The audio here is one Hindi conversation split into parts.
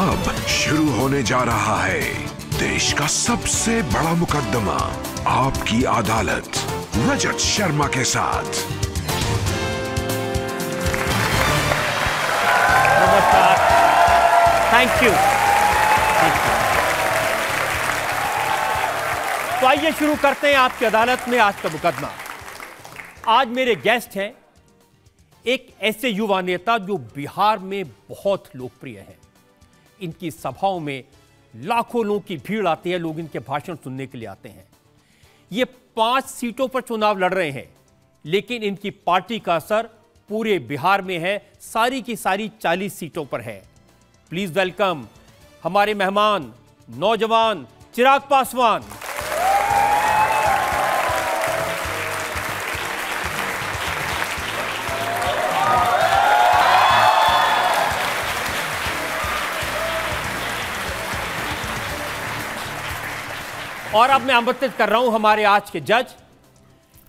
अब शुरू होने जा रहा है देश का सबसे बड़ा मुकदमा, आपकी अदालत, रजत शर्मा के साथ। नमस्कार, थैंक यू। तो आइए शुरू करते हैं आपकी अदालत में आज का मुकदमा। आज मेरे गेस्ट हैं एक ऐसे युवा नेता जो बिहार में बहुत लोकप्रिय हैं। इनकी सभाओं में लाखों लोगों की भीड़ आती है, लोग इनके भाषण सुनने के लिए आते हैं। ये 5 सीटों पर चुनाव लड़ रहे हैं, लेकिन इनकी पार्टी का असर पूरे बिहार में है, सारी की सारी 40 सीटों पर है। प्लीज वेलकम हमारे मेहमान नौजवान चिराग पासवान। और अब मैं आमंत्रित कर रहा हूं हमारे आज के जज,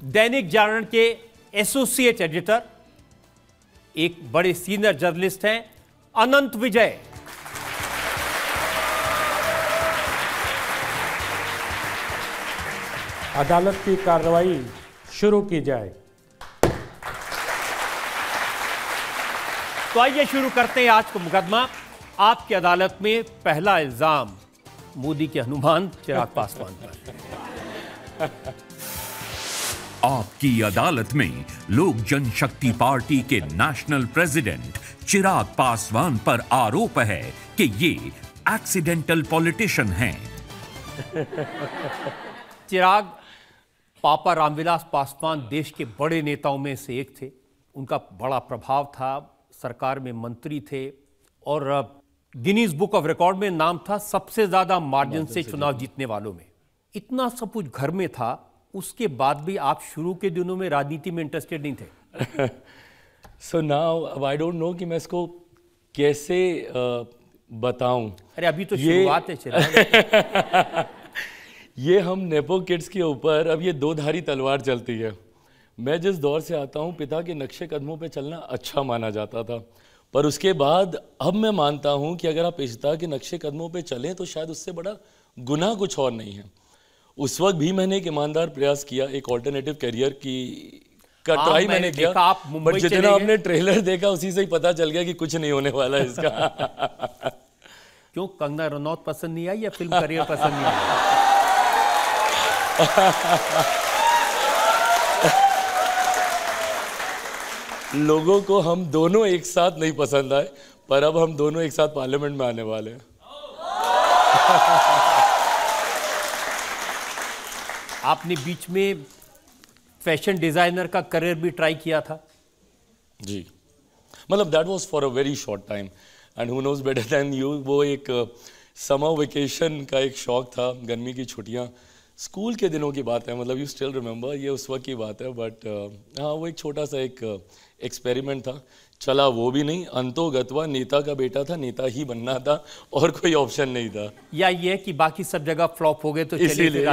दैनिक जागरण के एसोसिएट एडिटर, एक बड़े सीनियर जर्नलिस्ट हैं अनंत विजय। अदालत की कार्रवाई शुरू की जाए। तो आइए शुरू करते हैं आज का मुकदमा। आपकी अदालत में पहला इल्जाम मोदी के हनुमान चिराग पासवान पर। आपकी अदालत में लोक जनशक्ति पार्टी के नेशनल प्रेसिडेंट चिराग पासवान पर आरोप है कि ये एक्सीडेंटल पॉलिटिशियन हैं। चिराग पापा रामविलास पासवान देश के बड़े नेताओं में से एक थे। उनका बड़ा प्रभाव था, सरकार में मंत्री थे और गिनीज बुक ऑफ रिकॉर्ड में नाम था सबसे ज्यादा मार्जिन से चुनाव जीतने वालों में। इतना सब कुछ घर में था, उसके बाद भी आप शुरू के दिनों में राजनीति में इंटरेस्टेड नहीं थे। So now I don't know कि मैं इसको कैसे बताऊं। अरे अभी तो शुरुआत है चिराग। ये हम नेपो किड्स के ऊपर अब ये 2 धारी तलवार चलती है। मैं जिस दौर से आता हूं, पिता के नक्शे कदमों पे चलना अच्छा माना जाता था, पर उसके बाद अब मैं मानता हूं कि अगर आप पिता के नक्शे कदमों पे चलें तो शायद उससे बड़ा गुनाह कुछ और नहीं है। उस वक्त भी मैंने एक ईमानदार प्रयास किया, एक ऑल्टरनेटिव करियर का ट्राई मैंने किया, बट जितना आपने ट्रेलर देखा उसी से ही पता चल गया कि कुछ नहीं होने वाला है इसका। क्यों, कंगना रनौत पसंद नहीं आई या फिल्म करियर पसंद नहीं आई? लोगों को हम दोनों एक साथ नहीं पसंद आए, पर अब हम दोनों एक साथ पार्लियामेंट में आने वाले हैं। आपने बीच में फैशन डिजाइनर का करियर भी ट्राई किया था? जी, मतलब that was for a very short time and who knows better than you. वो एक समर वेकेशन का एक शौक था, गर्मी की छुट्टियां, स्कूल के दिनों की बात है, मतलब यू स्टिल रिमेंबर, ये उस वक्त की बात है। बट हाँ, वो एक छोटा सा एक एक्सपेरिमेंट था, चला वो भी नहीं, अंतोगत्वा नेता का बेटा था, नेता ही बनना था और कोई ऑप्शन नहीं था। या ये कि बाकी सब जगह फ्लॉप हो गए तो इसीलिए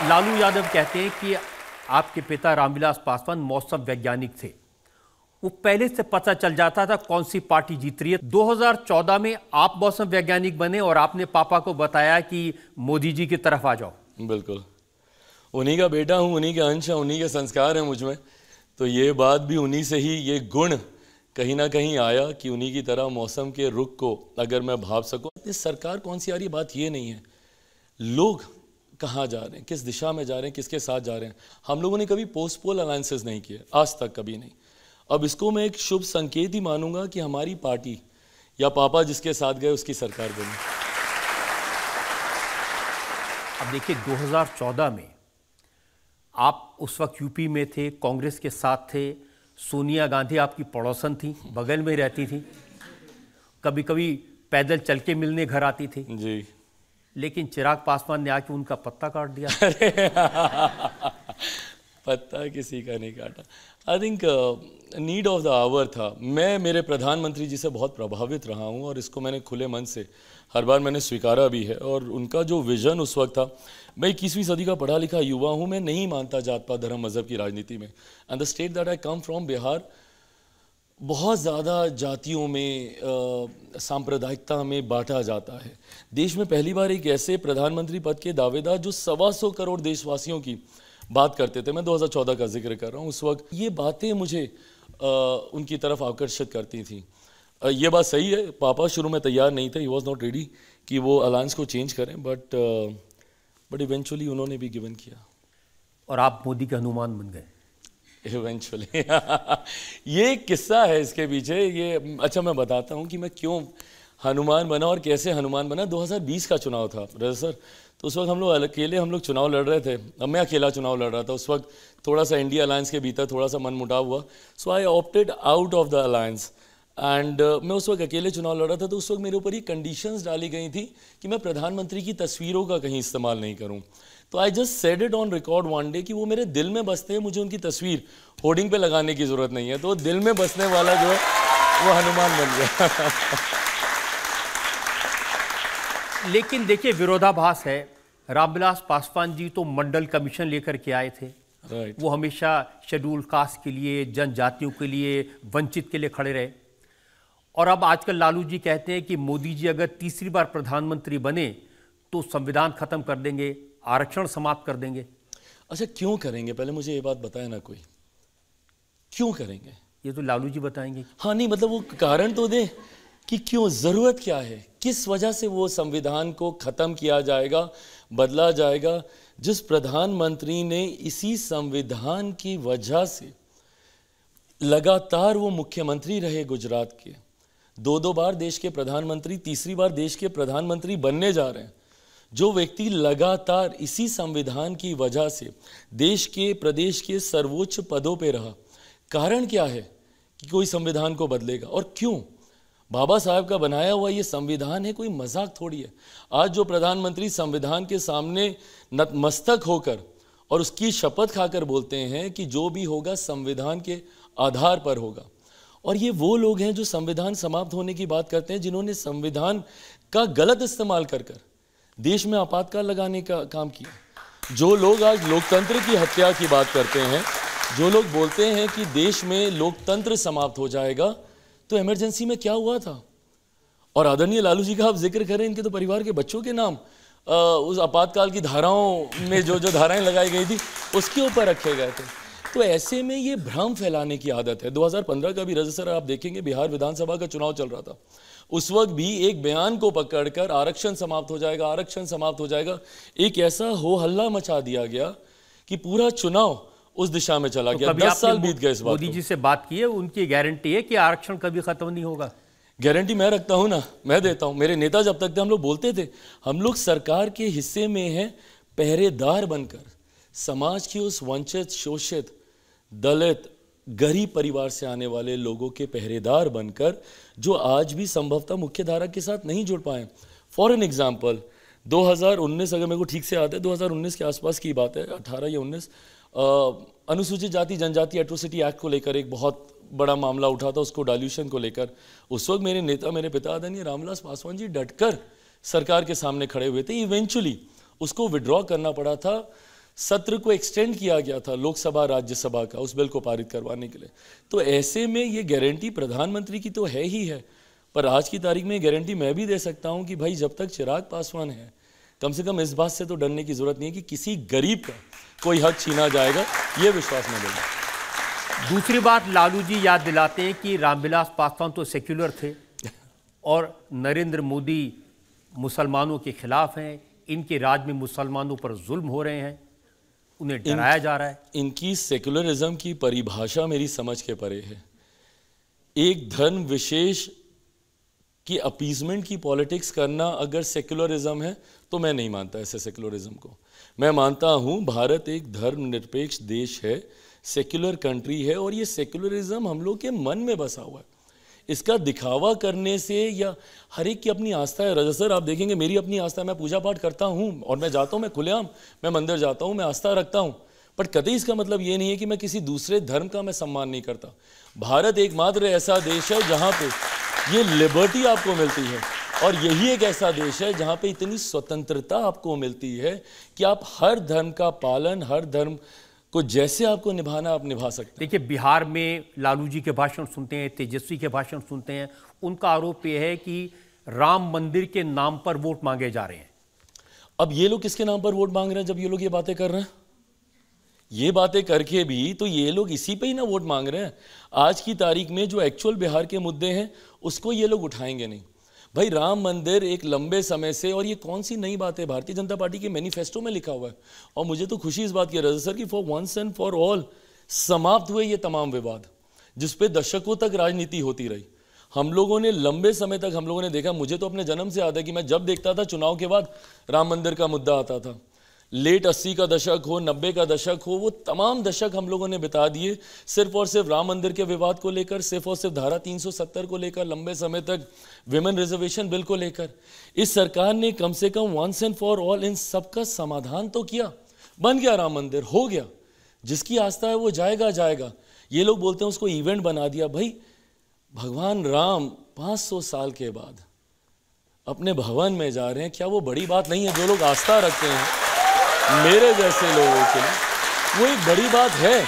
लालू यादव कहते हैं कि आपके पिता रामविलास पासवान मौसम वैज्ञानिक थे। वो पहले से पता चल जाता था कौन सी पार्टी जीत रही है। 2014 में आप मौसम वैज्ञानिक बने और आपने पापा को बताया कि मोदी जी की तरफ आ जाओ। बिल्कुल, उन्हीं का बेटा हूँ, उन्हीं के अंश हैं, उन्हीं के संस्कार हैं मुझ में, तो ये बात भी उन्हीं से ही, ये गुण कहीं ना कहीं आया कि उन्हीं की तरह मौसम के रुख को अगर मैं भाप सकूँ। इस सरकार कौन सी आ रही, बात ये नहीं है, लोग कहाँ जा रहे हैं, किस दिशा में जा रहे हैं, किसके साथ जा रहे हैं। हम लोगों ने कभी पोस्ट पोल अलायंसेस नहीं किए, आज तक कभी नहीं। अब इसको मैं एक शुभ संकेत ही मानूंगा कि हमारी पार्टी या पापा जिसके साथ गए उसकी सरकार बनी। अब देखिए 2014 में आप उस वक्त यूपी में थे, कांग्रेस के साथ थे, सोनिया गांधी आपकी पड़ोसन थी, बगल में रहती थी, कभी कभी पैदल चल के मिलने घर आती थी जी। लेकिन चिराग पासवान ने आके उनका पत्ता काट दिया। पत्ता किसी का नहीं काटा। I think need of the hour था। मैं मेरे प्रधानमंत्री जी से बहुत प्रभावित रहा हूँ और इसको मैंने खुले मन से हर बार मैंने स्वीकारा भी है। और उनका जो विजन उस वक्त था, मैं 21वीं सदी का पढ़ा लिखा युवा हूँ, मैं नहीं मानता जात पात धर्म मज़हब की राजनीति में। And the state that I come from, Bihar, बहुत ज़्यादा जातियों में सांप्रदायिकता में बांटा जाता है। देश में पहली बार एक ऐसे प्रधानमंत्री पद के दावेदार जो 125 करोड़ देशवासियों की बात करते थे, मैं 2014 का जिक्र कर रहा हूँ, उस वक्त ये बातें मुझे उनकी तरफ आकर्षित करती थी। ये बात सही है, पापा शुरू में तैयार नहीं थे, ही वॉज नॉट रेडी कि वो अलायंस को चेंज करें, बट इवेंचुअली उन्होंने भी गिवन किया और आप मोदी के हनुमान बन गए इवेंचुअली। ये एक किस्सा है इसके पीछे, ये अच्छा मैं बताता हूँ कि मैं क्यों हनुमान बना और कैसे हनुमान बना। 2020 का चुनाव था रजत सर, तो उस वक्त हम लोग चुनाव लड़ रहे थे। अब मैं अकेला चुनाव लड़ रहा था उस वक्त, थोड़ा सा इंडिया अलायंस के भीतर थोड़ा सा मनमुटाव हुआ, so I opted out of the alliance and मैं उस वक्त अकेले चुनाव लड़ रहा था। तो उस वक्त मेरे ऊपर ये कंडीशंस डाली गई थी कि मैं प्रधानमंत्री की तस्वीरों का कहीं इस्तेमाल नहीं करूं। तो I just said it on record one day कि वो मेरे दिल में बसते हैं, मुझे उनकी तस्वीर होर्डिंग पे लगाने की जरूरत नहीं है। तो दिल में बसने वाला जो है वो हनुमान बन गया। लेकिन देखिए विरोधाभास है, रामविलास पासवान जी तो मंडल कमीशन लेकर के आए थे, राइट। वो हमेशा शेड्यूल कास्ट के लिए, जनजातियों के लिए, वंचित के लिए खड़े रहे। और अब आजकल लालू जी कहते हैं कि मोदी जी अगर तीसरी बार प्रधानमंत्री बने तो संविधान खत्म कर देंगे, आरक्षण समाप्त कर देंगे। अच्छा क्यों करेंगे, पहले मुझे ये बात बताए ना, कोई क्यों करेंगे? ये तो लालू जी बताएंगे। हाँ नहीं, मतलब वो कारण तो दे कि क्यों, जरूरत क्या है, किस वजह से वो संविधान को खत्म किया जाएगा, बदला जाएगा। जिस प्रधानमंत्री ने इसी संविधान की वजह से लगातार वो मुख्यमंत्री रहे गुजरात के, 2 बार देश के प्रधानमंत्री, तीसरी बार देश के प्रधानमंत्री बनने जा रहे हैं, जो व्यक्ति लगातार इसी संविधान की वजह से देश के, प्रदेश के सर्वोच्च पदों पे रहा, कारण क्या है कि कोई संविधान को बदलेगा? और क्यों? बाबा साहब का बनाया हुआ ये संविधान है, कोई मजाक थोड़ी है। आज जो प्रधानमंत्री संविधान के सामने नतमस्तक होकर और उसकी शपथ खाकर बोलते हैं कि जो भी होगा संविधान के आधार पर होगा, और ये वो लोग हैं जो संविधान समाप्त होने की बात करते हैं, जिन्होंने संविधान का गलत इस्तेमाल कर देश में आपातकाल लगाने का काम किया। जो लोग आज लोकतंत्र की हत्या की बात करते हैं, जो लोग बोलते हैं कि देश में लोकतंत्र समाप्त हो जाएगा, तो इमरजेंसी में क्या हुआ था? और आदरणीय लालू जी का आप जिक्र करें, इनके तो परिवार के बच्चों के नाम उस आपातकाल की धाराओं में जो धाराएं लगाई गई थी उसके ऊपर रखे गए थे। तो ऐसे में ये भ्रम फैलाने की आदत है। 2015 का भी रजत सर आप देखेंगे, बिहार विधानसभा का चुनाव चल रहा था, उस वक्त भी एक बयान को पकड़कर आरक्षण समाप्त हो जाएगा, आरक्षण समाप्त हो जाएगा, एक ऐसा हो हल्ला मचा दिया गया कि पूरा चुनाव उस दिशा में चला गया। 10 साल बीत गए इस बात। मोदी जी से बात की है, उनकी गारंटी है कि आरक्षण कभी खत्म नहीं होगा? गारंटी मैं रखता हूं ना, मैं देता हूं। मेरे नेता जब तक थे हम लोग बोलते थे, हम लोग सरकार के हिस्से में हैं पहरेदार बनकर, समाज की उस वंचित, शोषित, दलित, गरीब परिवार से आने वाले लोगों के पहरेदार बनकर, जो आज भी संभवतः मुख्य धारा के साथ नहीं जुड़ पाए। फॉर एन एग्जाम्पल 2019, अगर मेरे को ठीक से याद है, 2019 के आसपास की बात है, 18 या 19, अनुसूचित जाति जनजाति एट्रोसिटी एक्ट को लेकर एक बहुत बड़ा मामला उठा था, उसको डाल्यूशन को लेकर। उस वक्त मेरे नेता, मेरे पिता आदरणीय रामविलास पासवान जी डटकर सरकार के सामने खड़े हुए थे। इवेंचुअली उसको विड्रॉ करना पड़ा था, सत्र को एक्सटेंड किया गया था लोकसभा राज्यसभा का उस बिल को पारित करवाने के लिए। तो ऐसे में ये गारंटी प्रधानमंत्री की तो है ही है, पर आज की तारीख में गारंटी मैं भी दे सकता हूं कि भाई जब तक चिराग पासवान है, कम से कम इस बात से तो डरने की जरूरत नहीं है कि किसी गरीब का कोई हक छीना जाएगा, ये विश्वास मैं दूंगा। दूसरी बात, लालू जी याद दिलाते हैं कि रामविलास पासवान तो सेक्युलर थे और नरेंद्र मोदी मुसलमानों के खिलाफ हैं, इनके राज में मुसलमानों पर जुल्म हो रहे हैं, उन्हें डराया जा रहा है। इनकी सेक्युलरिज्म की परिभाषा मेरी समझ के परे है। एक धर्म विशेष की अपीजमेंट की पॉलिटिक्स करना अगर सेक्युलरिज्म है तो मैं नहीं मानता ऐसे सेक्युलरिज्म को। मैं मानता हूं भारत एक धर्मनिरपेक्ष देश है, सेक्युलर कंट्री है, और ये सेक्युलरिज्म हम लोग के मन में बसा हुआ है। इसका दिखावा करने से, या हर एक की अपनी आस्था है। रजत सर आप देखेंगे मेरी अपनी आस्था, मैं पूजा पाठ करता हूँ और मैं जाता हूँ, मैं खुलेआम मैं मंदिर जाता हूँ, मैं आस्था रखता हूँ, बट कतई इसका मतलब ये नहीं है कि मैं किसी दूसरे धर्म का मैं सम्मान नहीं करता। भारत एकमात्र ऐसा देश है जहाँ पे ये लिबर्टी आपको मिलती है, और यही एक ऐसा देश है जहाँ पे इतनी स्वतंत्रता आपको मिलती है कि आप हर धर्म का पालन, हर धर्म को जैसे आपको निभाना आप निभा सकते हैं। देखिए, बिहार में लालू जी के भाषण सुनते हैं, तेजस्वी के भाषण सुनते हैं, उनका आरोप यह है कि राम मंदिर के नाम पर वोट मांगे जा रहे हैं। अब ये लोग किसके नाम पर वोट मांग रहे हैं? जब ये लोग ये बातें कर रहे हैं, ये बातें करके भी तो ये लोग इसी पे ही ना वोट मांग रहे हैं। आज की तारीख में जो एक्चुअल बिहार के मुद्दे हैं उसको ये लोग उठाएंगे नहीं। भाई, राम मंदिर एक लंबे समय से, और ये कौन सी नई बात है, भारतीय जनता पार्टी के मैनिफेस्टो में लिखा हुआ है। और मुझे तो खुशी इस बात की रजा सर कि for once and for all समाप्त हुए ये तमाम विवाद जिसपे दशकों तक राजनीति होती रही। हम लोगों ने लंबे समय तक हम लोगों ने देखा, मुझे तो अपने जन्म से याद है कि मैं जब देखता था चुनाव के बाद राम मंदिर का मुद्दा आता था। लेट 80 का दशक हो, 90 का दशक हो, वो तमाम दशक हम लोगों ने बिता दिए सिर्फ और सिर्फ राम मंदिर के विवाद को लेकर, सिर्फ और सिर्फ धारा 370 को लेकर, लंबे समय तक विमेन रिजर्वेशन बिल को लेकर। इस सरकार ने कम से कम वंस एंड फॉर ऑल इन सब का समाधान तो किया। बन गया राम मंदिर, हो गया। जिसकी आस्था है वो जाएगा जाएगा। ये लोग बोलते हैं उसको इवेंट बना दिया। भाई, भगवान राम 500 साल के बाद अपने भवन में जा रहे हैं, क्या वो बड़ी बात नहीं है? जो लोग आस्था रखते हैं मेरे जैसे लोगों के लिए वो एक बड़ी बात है।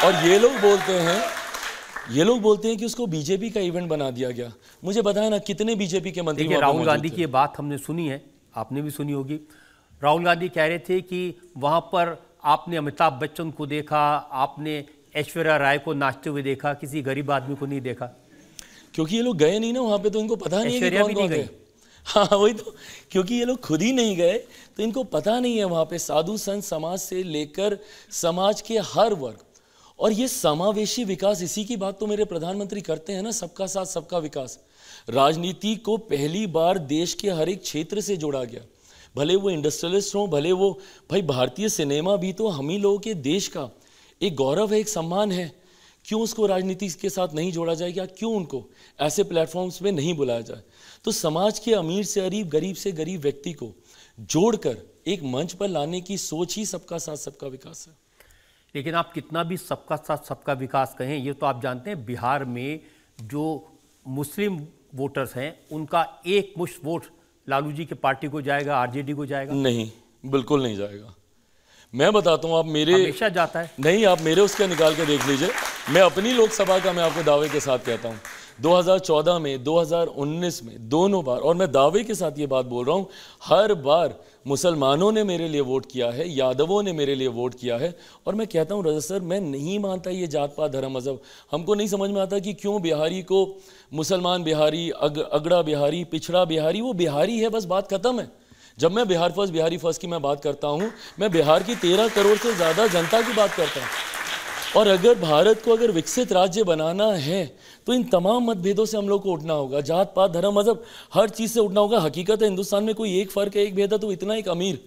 और ये लोग बोलते हैं कि उसको बीजेपी का इवेंट बना दिया गया। मुझे बताया ना कितने बीजेपी के मंत्री। राहुल गांधी की बात हमने सुनी है, आपने भी सुनी होगी। राहुल गांधी कह रहे थे कि वहां पर आपने अमिताभ बच्चन को देखा, आपने ऐश्वर्या राय को नाचते हुए देखा, किसी गरीब आदमी को नहीं देखा। क्योंकि ये लोग गए नहीं ना वहां पे, तो इनको पता नहीं है कि कौन कौन है। हाँ, वही तो, क्योंकि ये लोग खुद ही नहीं गए तो इनको पता नहीं है वहां पे साधु संत समाज से लेकर समाज के हर वर्ग। और ये समावेशी विकास, इसी की बात तो मेरे प्रधानमंत्री करते हैं ना, सबका साथ सबका विकास। राजनीति को पहली बार देश के हर एक क्षेत्र से जोड़ा गया। भले वो इंडस्ट्रियलिस्ट हों, भले वो, भाई भारतीय सिनेमा भी तो हम ही लोगों के देश का एक गौरव है, एक सम्मान है। क्यों उसको राजनीति के साथ नहीं जोड़ा जाए? या क्यों उनको ऐसे प्लेटफॉर्म्स पे नहीं बुलाया जाए? तो समाज के अमीर से गरीब से गरीब व्यक्ति को जोड़कर एक मंच पर लाने की सोच ही सबका साथ सबका विकास है। लेकिन आप कितना भी सबका साथ सबका विकास कहें, ये तो आप जानते हैं बिहार में जो मुस्लिम वोटर्स हैं उनका एक मुश्त वोट लालू जी की पार्टी को जाएगा, आरजेडी को जाएगा? नहीं, बिल्कुल नहीं जाएगा। मैं बताता हूँ, आप मेरे हमेशा जाता है। नहीं, आप मेरे उसका निकाल के देख लीजिए। मैं अपनी लोकसभा का मैं आपको दावे के साथ कहता हूँ, 2014 में, 2019 में, दोनों बार, और मैं दावे के साथ ये बात बोल रहा हूँ, हर बार मुसलमानों ने मेरे लिए वोट किया है, यादवों ने मेरे लिए वोट किया है। और मैं कहता हूँ रजत सर, मैं नहीं मानता ये जात पात धर्म मजहब। हमको नहीं समझ में आता कि क्यों बिहारी को मुसलमान बिहारी, अगड़ा बिहारी, पिछड़ा बिहारी, वो बिहारी है, बस बात खत्म है। जब मैं बिहार फर्स्ट, बिहारी फर्स्ट की मैं बात करता हूँ, मैं बिहार की 13 करोड़ से ज़्यादा जनता की बात करता हूँ। और अगर भारत को अगर विकसित राज्य बनाना है तो इन तमाम मतभेदों से हम लोग को उठना होगा। जात पात धर्म मजहब हर चीज़ से उठना होगा। हकीकत है हिंदुस्तान में कोई एक फ़र्क है, एक भेद है, तो इतना एक अमीर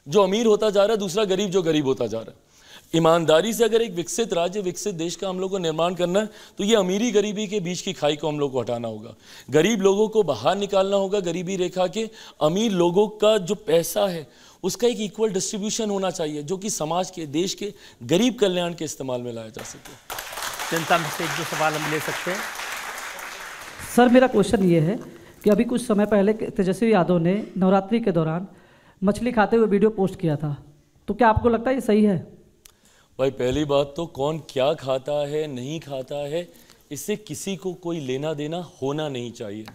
जो अमीर होता जा रहा है, दूसरा गरीब जो गरीब होता जा रहा है। ईमानदारी से अगर एक विकसित राज्य, विकसित देश का हम लोग को निर्माण करना है तो ये अमीरी गरीबी के बीच की खाई को हम लोग को हटाना होगा। गरीब लोगों को बाहर निकालना होगा गरीबी रेखा के। अमीर लोगों का जो पैसा है उसका एक इक्वल डिस्ट्रीब्यूशन होना चाहिए, जो कि समाज के, देश के गरीब कल्याण के इस्तेमाल में लाया जा सके। जनता में से एक दो सवाल हम ले सकते हैं। सर, मेरा क्वेश्चन ये है कि अभी कुछ समय पहले तेजस्वी यादव ने नवरात्रि के दौरान मछली खाते हुए वीडियो पोस्ट किया था, तो क्या आपको लगता है ये सही है? भाई, पहली बात तो कौन क्या खाता है, नहीं खाता है, इससे किसी को कोई लेना देना होना नहीं चाहिए।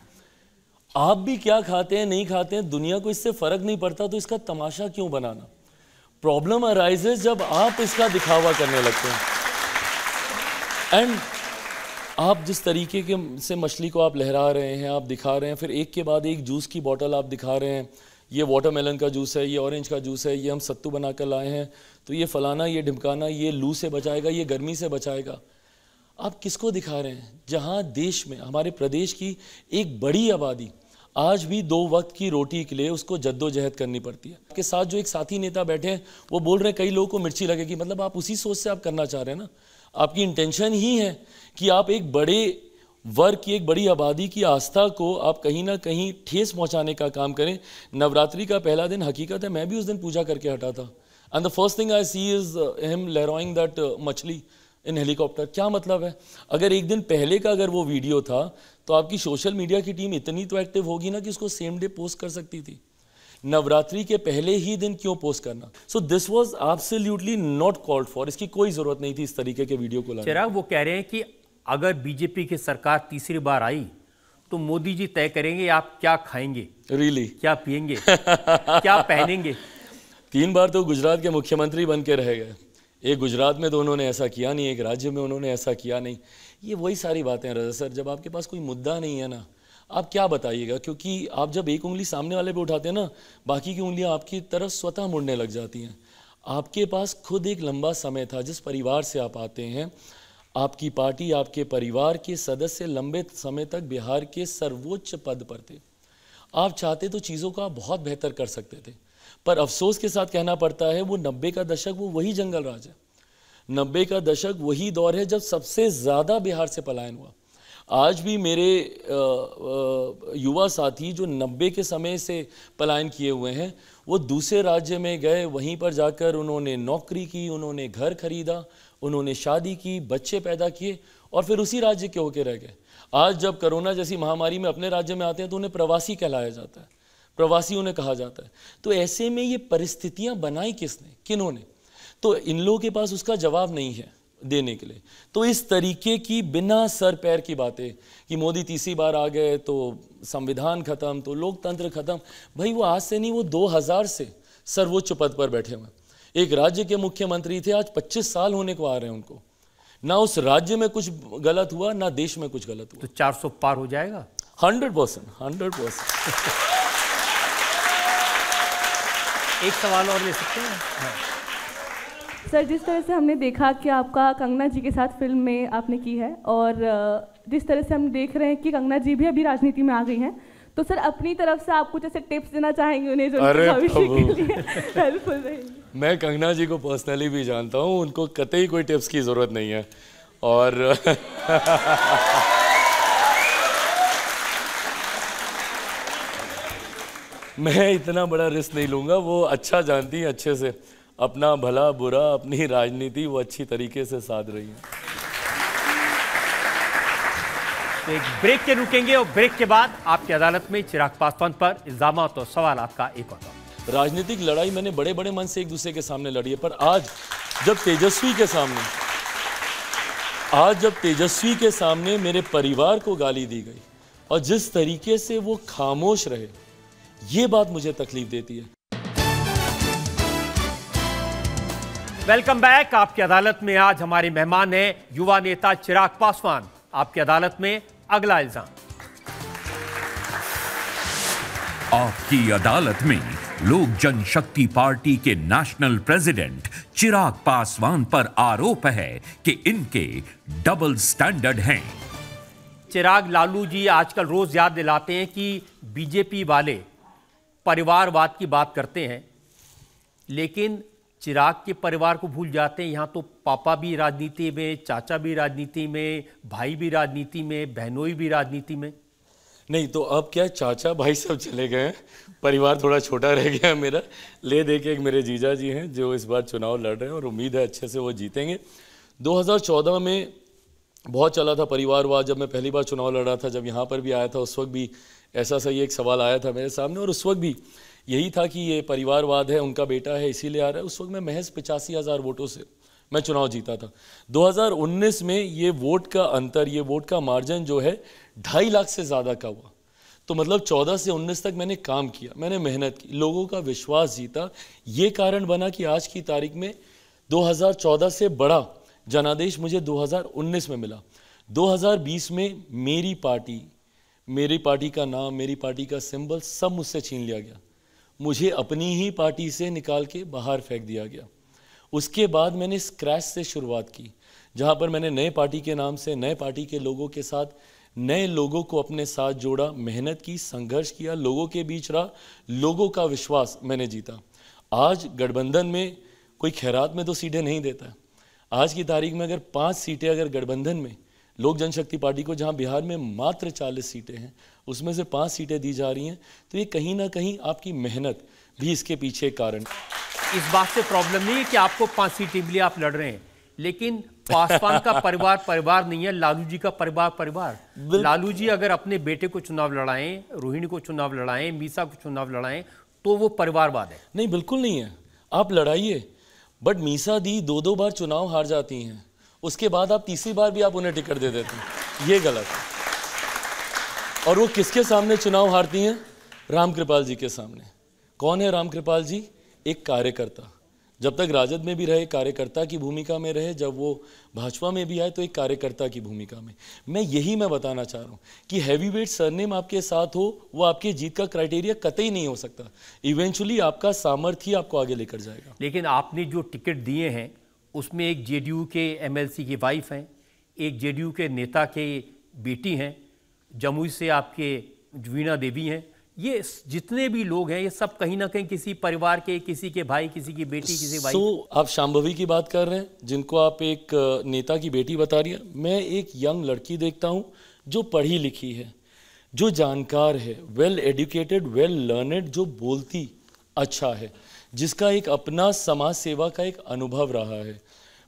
आप भी क्या खाते हैं, नहीं खाते हैं, दुनिया को इससे फर्क नहीं पड़ता, तो इसका तमाशा क्यों बनाना? प्रॉब्लम अराइजेस जब आप इसका दिखावा करने लगते हैं। एंड आप जिस तरीके के से मछली को आप लहरा रहे हैं, आप दिखा रहे हैं, फिर एक के बाद एक जूस की बोतल आप दिखा रहे हैं, ये वाटरमेलन का जूस है, ये ऑरेंज का जूस है, ये हम सत्तू बना कर लाए हैं, तो ये फलाना, ये ढिमकाना, ये लू से बचाएगा, ये गर्मी से बचाएगा। आप किसको दिखा रहे हैं? जहाँ देश में, हमारे प्रदेश की एक बड़ी आबादी आज भी 2 वक्त की रोटी के लिए उसको जद्दोजहद करनी पड़ती है। आपके साथ जो एक साथी नेता बैठे हैं वो बोल रहे हैं कई लोगों को मिर्ची लगेगी, मतलब आप उसी सोच से आप करना चाह रहे हैं ना। आपकी इंटेंशन ही है कि आप एक बड़े वर्ग की, एक बड़ी आबादी की आस्था को आप कहीं ना कहीं ठेस पहुंचाने का काम करें। नवरात्रि का पहला दिन, हकीकत है मैं भी उस दिन पूजा करके हटा था, and the first thing I see is him लहराइंग दैट मछली इन हेलीकॉप्टर। क्या मतलब है? अगर एक दिन पहले का अगर वो वीडियो था तो आपकी सोशल मीडिया की टीम इतनी तो एक्टिव होगी ना कि उसको सेम डे पोस्ट कर सकती थी। नवरात्रि के पहले ही दिन क्यों पोस्ट करना? So this was absolutely not called for. इसकी कोई जरूरत नहीं थी इस तरीके के वीडियो को लाने। चिराग, वो कह रहे हैं कि अगर बीजेपी की सरकार तीसरी बार आई तो मोदी जी तय करेंगे आप क्या खाएंगे, रियली क्या पिएंगे, क्या पहनेंगे। 3 बार तो गुजरात के मुख्यमंत्री बन के रह गए। एक गुजरात में तो उन्होंने ऐसा किया नहीं, एक राज्य में उन्होंने ऐसा किया नहीं। ये वही सारी बातें हैं रजा सर, जब आपके पास कोई मुद्दा नहीं है ना, आप क्या बताइएगा? क्योंकि आप जब एक उंगली सामने वाले पे उठाते हैं ना, बाकी की उंगलियां आपकी तरफ स्वतः मुड़ने लग जाती हैं। आपके पास खुद एक लंबा समय था, जिस परिवार से आप आते हैं, आपकी पार्टी, आपके परिवार के सदस्य लंबे समय तक बिहार के सर्वोच्च पद पर थे। आप चाहते तो चीज़ों को आप बहुत बेहतर कर सकते थे, पर अफसोस के साथ कहना पड़ता है वो 90 का दशक वो वही जंगल राज है। 90 का दशक वही दौर है जब सबसे ज़्यादा बिहार से पलायन हुआ। आज भी मेरे युवा साथी जो 90 के समय से पलायन किए हुए हैं, वो दूसरे राज्य में गए, वहीं पर जाकर उन्होंने नौकरी की, उन्होंने घर खरीदा, उन्होंने शादी की, बच्चे पैदा किए और फिर उसी राज्य के होके रह गए। आज जब कोरोना जैसी महामारी में अपने राज्य में आते हैं तो उन्हें प्रवासी कहलाया जाता है, प्रवासी उन्हें कहा जाता है। तो ऐसे में ये परिस्थितियां बनाई किसने, किन्होंने? तो इन लोगों के पास उसका जवाब नहीं है देने के लिए। तो इस तरीके की बिना सर पैर की बातें कि मोदी तीसरी बार आ गए तो संविधान खत्म, तो लोकतंत्र खत्म, भाई वो आज से नहीं, वो 2000 से सर्वोच्च पद पर बैठे हुए। एक राज्य के मुख्यमंत्री थे, आज 25 साल होने को आ रहे हैं उनको। ना उस राज्य में कुछ गलत हुआ, ना देश में कुछ गलत हुआ। तो 400 पार हो जाएगा 100%। एक सवाल और ले सकते हैं? हाँ। सर, जिस तरह से हमने देखा कि आपका कंगना जी के साथ फिल्म में आपने की है, और जिस तरह से हम देख रहे हैं कि कंगना जी भी अभी राजनीति में आ गई हैं, तो सर अपनी तरफ से आप कुछ ऐसे टिप्स देना चाहेंगे उन्हें जो भविष्य के लिए हेल्पफुल रहेंगे? मैं कंगना जी को पर्सनली भी जानता हूँ, उनको कतई कोई टिप्स की ज़रूरत नहीं है। और मैं इतना बड़ा रिस्क नहीं लूँगा। वो अच्छा जानती हैं, अच्छे से अपना भला बुरा, अपनी राजनीति वो अच्छी तरीके से साध रही हैं। तो एक ब्रेक के रुकेंगे और ब्रेक के बाद आपकी अदालत में चिराग पासवान पर इल्जामात और सवालात का एक और। राजनीतिक लड़ाई मैंने बड़े बड़े मन से एक दूसरे के सामने लड़ी है, पर आज जब तेजस्वी के सामने मेरे परिवार को गाली दी गई और जिस तरीके से वो खामोश रहे, ये बात मुझे तकलीफ देती है। Welcome back. आपकी अदालत में आज हमारे मेहमान हैं युवा नेता चिराग पासवान। आपकी अदालत में अगला इल्जाम। आपकी अदालत में लोक जनशक्ति पार्टी के नेशनल प्रेसिडेंट चिराग पासवान पर आरोप है कि इनके डबल स्टैंडर्ड हैं। चिराग, लालू जी आजकल रोज याद दिलाते हैं कि बीजेपी वाले परिवारवाद की बात करते हैं, लेकिन चिराग के परिवार को भूल जाते हैं। यहाँ तो पापा भी राजनीति में, चाचा भी राजनीति में, भाई भी राजनीति में, बहनोई भी राजनीति में। नहीं तो अब क्या, चाचा भाई सब चले गए हैं, परिवार थोड़ा छोटा रह गया मेरा। ले दे के एक मेरे जीजा जी हैं जो इस बार चुनाव लड़ रहे हैं और उम्मीद है अच्छे से वो जीतेंगे। 2014 में बहुत चला था परिवारवाद। जब मैं पहली बार चुनाव लड़ रहा था, जब यहाँ पर भी आया था, उस वक्त भी ऐसा सही एक सवाल आया था मेरे सामने और उस वक्त भी यही था कि ये परिवारवाद है, उनका बेटा है इसीलिए आ रहा है। उस वक्त मैं महज 85,000 वोटों से मैं चुनाव जीता था। 2019 में ये वोट का अंतर, ये वोट का मार्जिन जो है 2.5 लाख से ज़्यादा का हुआ। तो मतलब 14 से 19 तक मैंने काम किया, मैंने मेहनत की, लोगों का विश्वास जीता। ये कारण बना कि आज की तारीख में 2014 से बड़ा जनादेश मुझे 2019 में मिला। 2020 में मेरी पार्टी का नाम, मेरी पार्टी का सिंबल सब मुझसे छीन लिया गया। मुझे अपनी ही पार्टी से निकाल के बाहर फेंक दिया गया। उसके बाद मैंने स्क्रैच से शुरुआत की, जहां पर मैंने नए पार्टी के नाम से, नए पार्टी के लोगों के साथ, नए लोगों को अपने साथ जोड़ा, मेहनत की, संघर्ष किया, लोगों के बीच रहा, लोगों का विश्वास मैंने जीता। आज गठबंधन में कोई खैरात में तो सीटें नहीं देता है। आज की तारीख में अगर 5 सीटें अगर गठबंधन में लोक जनशक्ति पार्टी को, जहां बिहार में मात्र 40 सीटें हैं, उसमें से 5 सीटें दी जा रही हैं, तो ये कहीं ना कहीं आपकी मेहनत भी इसके पीछे कारण। इस बात से प्रॉब्लम नहीं है कि आपको 5 सीटें मिली, आप लड़ रहे हैं, लेकिन पासवान का परिवार नहीं है, लालू जी का परिवार। लालू जी अगर अपने बेटे को चुनाव लड़ाएं, रोहिणी को चुनाव लड़ाएं, मीसा को चुनाव लड़ाएं, तो वो परिवारवाद है। नहीं, बिल्कुल नहीं है। आप लड़ाइए, बट मीसा दी 2-2 बार चुनाव हार जाती हैं, उसके बाद आप तीसरी बार भी आप उन्हें टिकट दे देते हैं, ये गलत है। और वो किसके सामने चुनाव हारती हैं? रामकृपाल जी के सामने। कौन है रामकृपाल जी? एक कार्यकर्ता। जब तक राजद में भी रहे कार्यकर्ता की भूमिका में रहे, जब वो भाजपा में भी आए तो एक कार्यकर्ता की भूमिका में। मैं बताना चाह रहा हूँ कि हैवीवेट सरनेम आपके साथ हो, वो आपके जीत का क्राइटेरिया कतई नहीं हो सकता। इवेंचुअली आपका सामर्थ्य आपको आगे लेकर जाएगा। लेकिन आपने जो टिकट दिए हैं उसमें एक जेडीयू के एमएलसी की वाइफ हैं, एक जेडीयू के नेता के बेटी हैं, जमुई से आपके वीणा देवी हैं। ये जितने भी लोग हैं ये सब कहीं ना कहीं किसी परिवार के, किसी के भाई, किसी की बेटी, किसी भाई। आप शांभवी की बात कर रहे हैं, जिनको आप एक नेता की बेटी बता रही हैं। मैं एक यंग लड़की देखता हूं जो पढ़ी लिखी है, जो जानकार है, वेल एजुकेटेड, वेल लर्नेड, जो बोलती अच्छा है, जिसका एक अपना समाज सेवा का एक अनुभव रहा है।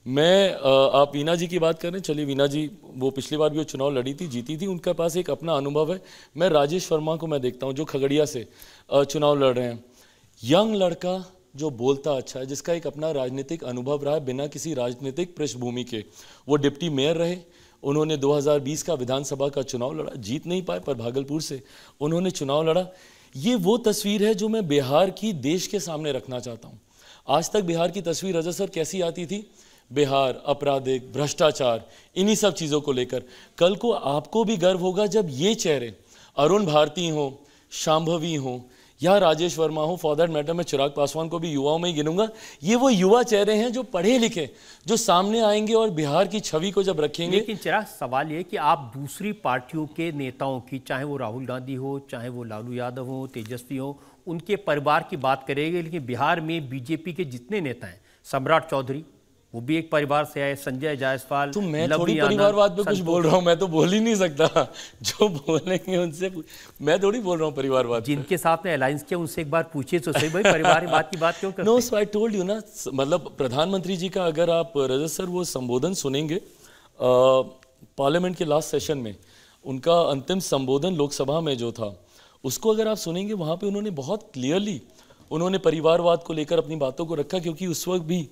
आप वीणा जी की बात कर रहे हैं, चलिए वीणा जी वो पिछली बार भी वो चुनाव लड़ी थी, जीती थी, उनके पास एक अपना अनुभव है। मैं राजेश वर्मा को मैं देखता हूँ जो खगड़िया से चुनाव लड़ रहे हैं। यंग लड़का जो बोलता अच्छा है, जिसका एक अपना राजनीतिक अनुभव रहा है बिना किसी राजनीतिक पृष्ठभूमि के। वो डिप्टी मेयर रहे, उन्होंने 2020 का विधानसभा का चुनाव लड़ा, जीत नहीं पाए पर भागलपुर से उन्होंने चुनाव लड़ा। ये वो तस्वीर है जो मैं बिहार की देश के सामने रखना चाहता हूँ। आज तक बिहार की तस्वीर रजत सर कैसी आती थी? बिहार आपराधिक, भ्रष्टाचार, इन्हीं सब चीज़ों को लेकर। कल को आपको भी गर्व होगा जब ये चेहरे अरुण भारती हो, शांभवी हो या राजेश वर्मा हो, फॉर दैट मैटर मैं चिराग पासवान को भी युवाओं में ही गिनूंगा। ये वो युवा चेहरे हैं जो पढ़े लिखे, जो सामने आएंगे और बिहार की छवि को जब रखेंगे। लेकिन चिराग, सवाल ये कि आप दूसरी पार्टियों के नेताओं की, चाहे वो राहुल गांधी हो, चाहे वो लालू यादव हो, तेजस्वी हो, उनके परिवार की बात करेंगे, लेकिन बिहार में बीजेपी के जितने नेता हैं, सम्राट चौधरी वो भी एक परिवार से आए, संजय जायसवाल, तो मैं थोड़ी परिवारवाद पे कुछ बोल रहा हूँ, मैं तो बोल ही नहीं सकता। जो बोलेंगे उनसे मैं थोड़ी बोल रहा हूँ परिवारवाद। जिनके साथ में अलायंस किया उनसे एक बार पूछिए तो सही, भाई परिवारवाद की बात क्यों करते? No, so I told you ना, मतलब प्रधानमंत्री जी का अगर आप रजत सर वो संबोधन सुनेंगे पार्लियामेंट के लास्ट सेशन में, उनका अंतिम संबोधन लोकसभा में जो था, उसको अगर आप सुनेंगे, वहाँ पे उन्होंने बहुत क्लियरली उन्होंने परिवारवाद को लेकर अपनी बातों को रखा। क्योंकि उस वक्त भी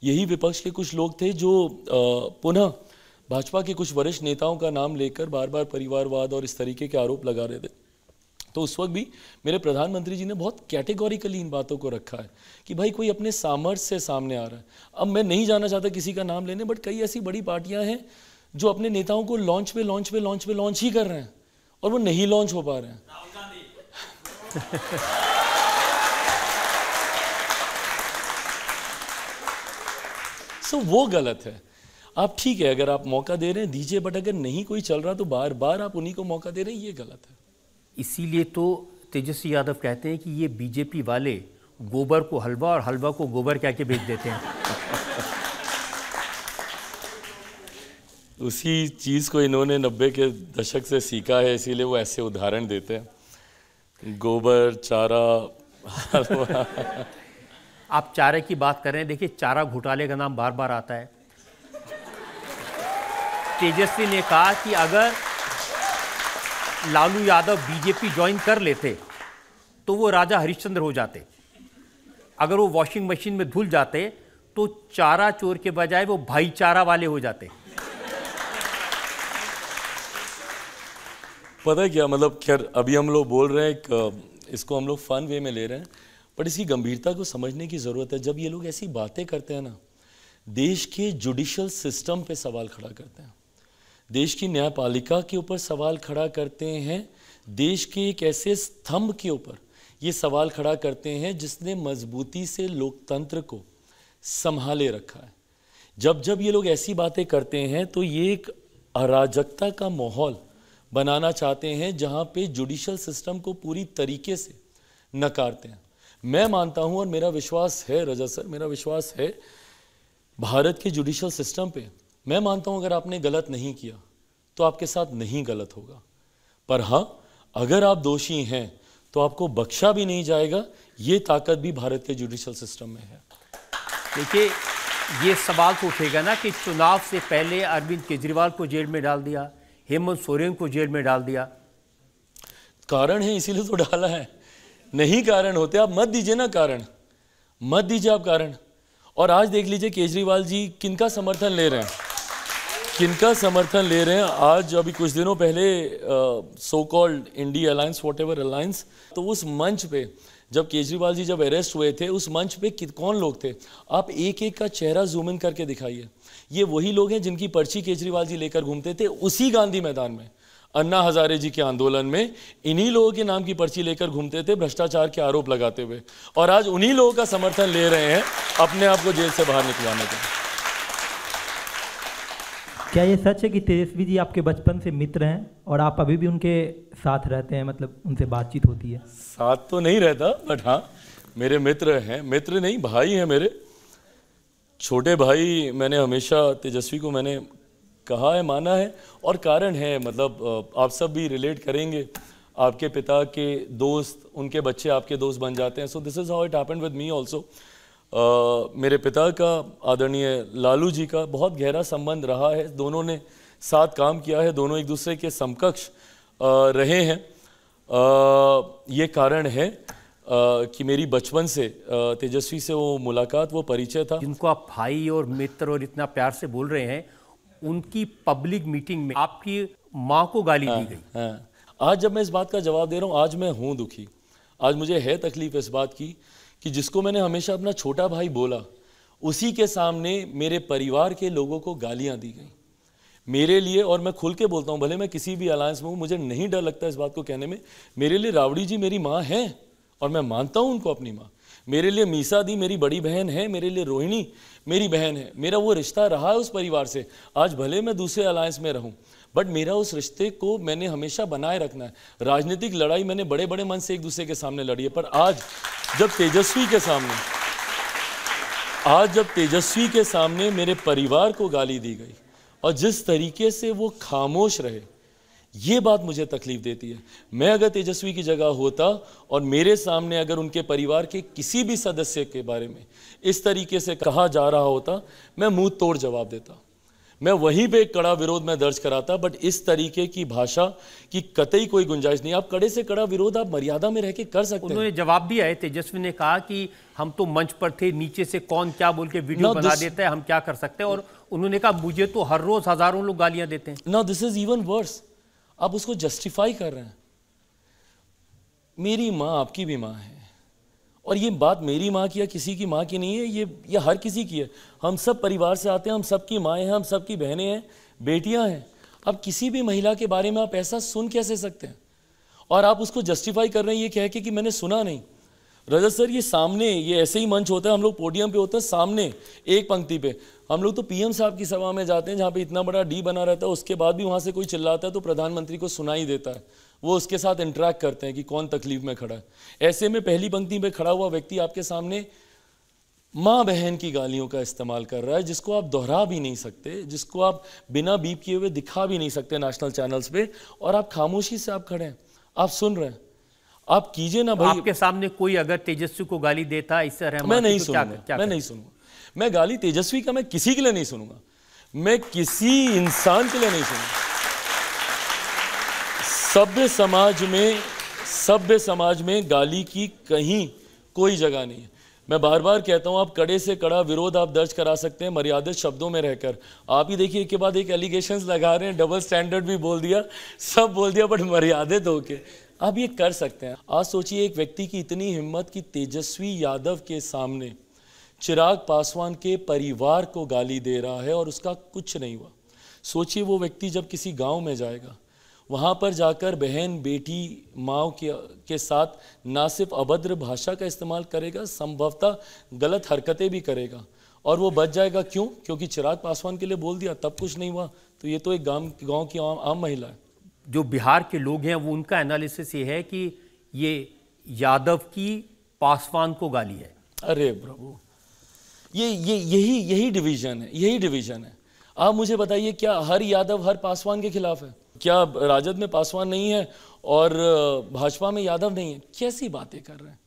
यही विपक्ष के कुछ लोग थे जो पुनः भाजपा के कुछ वरिष्ठ नेताओं का नाम लेकर बार बार परिवारवाद और इस तरीके के आरोप लगा रहे थे। तो उस वक्त भी मेरे प्रधानमंत्री जी ने बहुत कैटेगोरिकली इन बातों को रखा है कि भाई कोई अपने सामर्थ्य से सामने आ रहा है। अब मैं नहीं जाना चाहता किसी का नाम लेने, बट कई ऐसी बड़ी पार्टियां हैं जो अपने नेताओं को लॉन्च ही कर रहे हैं और वो नहीं लॉन्च हो पा रहे हैं। सो वो गलत है। आप ठीक है, अगर आप मौका दे रहे हैं दीजिए, बट अगर नहीं कोई चल रहा तो बार बार आप उन्हीं को मौका दे रहे हैं, ये गलत है। इसीलिए तो तेजस्वी यादव कहते हैं कि ये बीजेपी वाले गोबर को हलवा और हलवा को गोबर कह के बेच देते हैं। उसी चीज़ को इन्होंने 90 के दशक से सीखा है, इसीलिए वो ऐसे उदाहरण देते हैं, गोबर, चारा, हलवा। आप चारे की बात कर रहे हैं, देखिए चारा घोटाले का नाम बार बार आता है। तेजस्वी ने कहा कि अगर लालू यादव बीजेपी ज्वाइन कर लेते तो वो राजा हरिश्चंद्र हो जाते, अगर वो वॉशिंग मशीन में धुल जाते तो चारा चोर के बजाय वो भाईचारा वाले हो जाते। पता है क्या, मतलब खैर अभी हम लोग बोल रहे हैं, इसको हम लोग फन वे में ले रहे हैं, पर इसकी गंभीरता को समझने की ज़रूरत है। जब ये लोग ऐसी बातें करते हैं ना, देश के जुडिशियल सिस्टम पे सवाल खड़ा करते हैं, देश की न्यायपालिका के ऊपर सवाल खड़ा करते हैं, देश के एक ऐसे स्तंभ के ऊपर ये सवाल खड़ा करते हैं जिसने मजबूती से लोकतंत्र को संभाले रखा है। जब जब ये लोग ऐसी बातें करते हैं तो ये एक अराजकता का माहौल बनाना चाहते हैं जहाँ पे जुडिशियल सिस्टम को पूरी तरीके से नकारते हैं। मैं मानता हूं और मेरा विश्वास है रजत सर, मेरा विश्वास है भारत के जुडिशियल सिस्टम पे। मैं मानता हूं अगर आपने गलत नहीं किया तो आपके साथ नहीं गलत होगा, पर हाँ अगर आप दोषी हैं तो आपको बख्शा भी नहीं जाएगा। ये ताकत भी भारत के जुडिशियल सिस्टम में है। देखिए, ये सवाल तो उठेगा ना कि चुनाव से पहले अरविंद केजरीवाल को जेल में डाल दिया, हेमंत सोरेन को जेल में डाल दिया। कारण है इसीलिए तो डाला है, नहीं कारण होते, आप मत दीजिए ना कारण, मत दीजिए आप कारण। और आज देख लीजिए केजरीवाल जी किनका समर्थन ले रहे हैं, किनका समर्थन ले रहे हैं। आज अभी कुछ दिनों पहले so called India alliance, what ever alliance, तो उस मंच पे जब केजरीवाल जी जब अरेस्ट हुए थे, उस मंच पे कौन लोग थे, आप एक एक का चेहरा जूम इन करके दिखाइए। ये वही लोग हैं जिनकी पर्ची केजरीवाल जी लेकर घूमते थे उसी गांधी मैदान में, अन्ना हजारे जी के आंदोलन में। इन्हीं लोगों के नाम की पर्ची लेकर घूमते थे भ्रष्टाचार के आरोप लगाते हुए, और आज उन्हीं लोगों का समर्थन ले रहे हैं अपने आप को जेल से बाहर निकलवाने के। क्या ये सच है कि तेजस्वी जी आपके बचपन से मित्र हैं और आप अभी भी उनके साथ रहते हैं, मतलब उनसे बातचीत होती है? साथ तो नहीं रहता, बट हाँ मेरे मित्र हैं, मित्र नहीं भाई हैं मेरे, छोटे भाई। मैंने हमेशा तेजस्वी को मैंने कहा है, माना है, और कारण है, मतलब आप सब भी रिलेट करेंगे, आपके पिता के दोस्त, उनके बच्चे आपके दोस्त बन जाते हैं। So this is how it happened with me also. मेरे पिता का आदरणीय लालू जी का बहुत गहरा संबंध रहा है, दोनों ने साथ काम किया है, दोनों एक दूसरे के समकक्ष रहे हैं। ये कारण है कि मेरी बचपन से तेजस्वी से वो मुलाकात, वो परिचय था। जिनको आप भाई और मित्र और इतना प्यार से बोल रहे हैं, उनकी पब्लिक मीटिंग में आपकी माँ को गाली दी गई। हाँ, आज जब मैं इस बात का जवाब दे रहा हूँ, आज मैं हूँ दुखी, आज मुझे है तकलीफ इस बात की कि जिसको मैंने हमेशा अपना छोटा भाई बोला, उसी के सामने मेरे परिवार के लोगों को गालियां दी गई मेरे लिए। और मैं खुल के बोलता हूं, भले मैं किसी भी अलायंस में हूं, मुझे नहीं डर लगता इस बात को कहने में, मेरे लिए रावड़ी जी मेरी माँ है और मैं मानता हूं उनको अपनी माँ। मेरे लिए मीसा दी मेरी बड़ी बहन है, मेरे लिए रोहिणी मेरी बहन है, मेरा वो रिश्ता रहा है उस परिवार से। आज भले मैं दूसरे अलायंस में रहूं, बट मेरा उस रिश्ते को मैंने हमेशा बनाए रखना है। राजनीतिक लड़ाई मैंने बड़े बड़े मन से एक दूसरे के सामने लड़ी है, पर आज जब तेजस्वी के सामने मेरे परिवार को गाली दी गई और जिस तरीके से वो खामोश रहे, ये बात मुझे तकलीफ देती है। मैं अगर तेजस्वी की जगह होता और मेरे सामने अगर उनके परिवार के किसी भी सदस्य के बारे में इस तरीके से कहा जा रहा होता, मैं मुंह तोड़ जवाब देता, मैं वहीं पे एक कड़ा विरोध में दर्ज कराता। बट इस तरीके की भाषा की कतई कोई गुंजाइश नहीं। आप कड़े से कड़ा विरोध आप मर्यादा में रह के कर सकते हैं। उन्होंने जवाब दिया है, तेजस्वी ने कहा कि हम तो मंच पर थे, नीचे से कौन क्या बोल के वीडियो बना देता है, हम क्या कर सकते हैं। और उन्होंने कहा मुझे तो हर रोज हजारों लोग गालियां देते हैं। Now this is even worse, आप उसको जस्टिफाई कर रहे हैं। मेरी माँ आपकी भी माँ है, और ये बात मेरी माँ की या किसी की माँ की नहीं है, ये हर किसी की है। हम सब परिवार से आते हैं, हम सबकी माएँ हैं, हम सबकी बहनें हैं, बेटियाँ हैं। अब किसी भी महिला के बारे में आप ऐसा सुन कैसे सकते हैं, और आप उसको जस्टिफाई कर रहे हैं ये कह के कि मैंने सुना नहीं। रजत सर, ये सामने ये ऐसे ही मंच होता है, हम लोग पोडियम पे होते हैं सामने एक पंक्ति पे। हम लोग तो पीएम साहब की सभा में जाते हैं जहाँ पे इतना बड़ा डी बना रहता है, उसके बाद भी वहाँ से कोई चिल्लाता है तो प्रधानमंत्री को सुनाई देता है, वो उसके साथ इंटरेक्ट करते हैं कि कौन तकलीफ में खड़ा है। ऐसे में पहली पंक्ति में खड़ा हुआ व्यक्ति आपके सामने माँ बहन की गालियों का इस्तेमाल कर रहा है, जिसको आप दोहरा भी नहीं सकते, जिसको आप बिना बीप किए हुए दिखा भी नहीं सकते नेशनल चैनल्स पे, और आप खामोशी से आप खड़े हैं, आप सुन रहे हैं। आप कीजिए ना भाई। आपके सामने कोई अगर तेजस्वी को गाली देता है, इससे मैं नहीं सुनूंगा, मैं नहीं सुनूंगा। मैं गाली तेजस्वी का मैं किसी के लिए नहीं सुनूंगा, मैं किसी इंसान के लिए नहीं सुनूंगा। सभ्य समाज में गाली की कहीं कोई जगह नहीं है। मैं बार बार कहता हूं, आप कड़े से कड़ा विरोध आप दर्ज करा सकते हैं मर्यादित शब्दों में रहकर। आप ही देखिए एक के बाद एक एलिगेशंस लगा रहे हैं, डबल स्टैंडर्ड भी बोल दिया, सब बोल दिया, बट मर्यादित होके आप ये कर सकते हैं। आज सोचिए एक व्यक्ति की इतनी हिम्मत कि तेजस्वी यादव के सामने चिराग पासवान के परिवार को गाली दे रहा है और उसका कुछ नहीं हुआ। सोचिए वो व्यक्ति जब किसी गांव में जाएगा, वहाँ पर जाकर बहन बेटी माँ के साथ ना सिर्फ अभद्र भाषा का इस्तेमाल करेगा, संभवतः गलत हरकतें भी करेगा, और वो बच जाएगा। क्यों? क्योंकि चिराग पासवान के लिए बोल दिया, तब कुछ नहीं हुआ। तो ये तो एक गांव की आम महिला है। जो बिहार के लोग हैं वो उनका एनालिसिस ये है कि ये यादव की पासवान को गाली है। अरे प्रभु, यही डिवीजन है, यही डिवीजन है। आप मुझे बताइए, क्या हर यादव हर पासवान के खिलाफ है? क्या राजद में पासवान नहीं है और भाजपा में यादव नहीं है? कैसी बातें कर रहे हैं।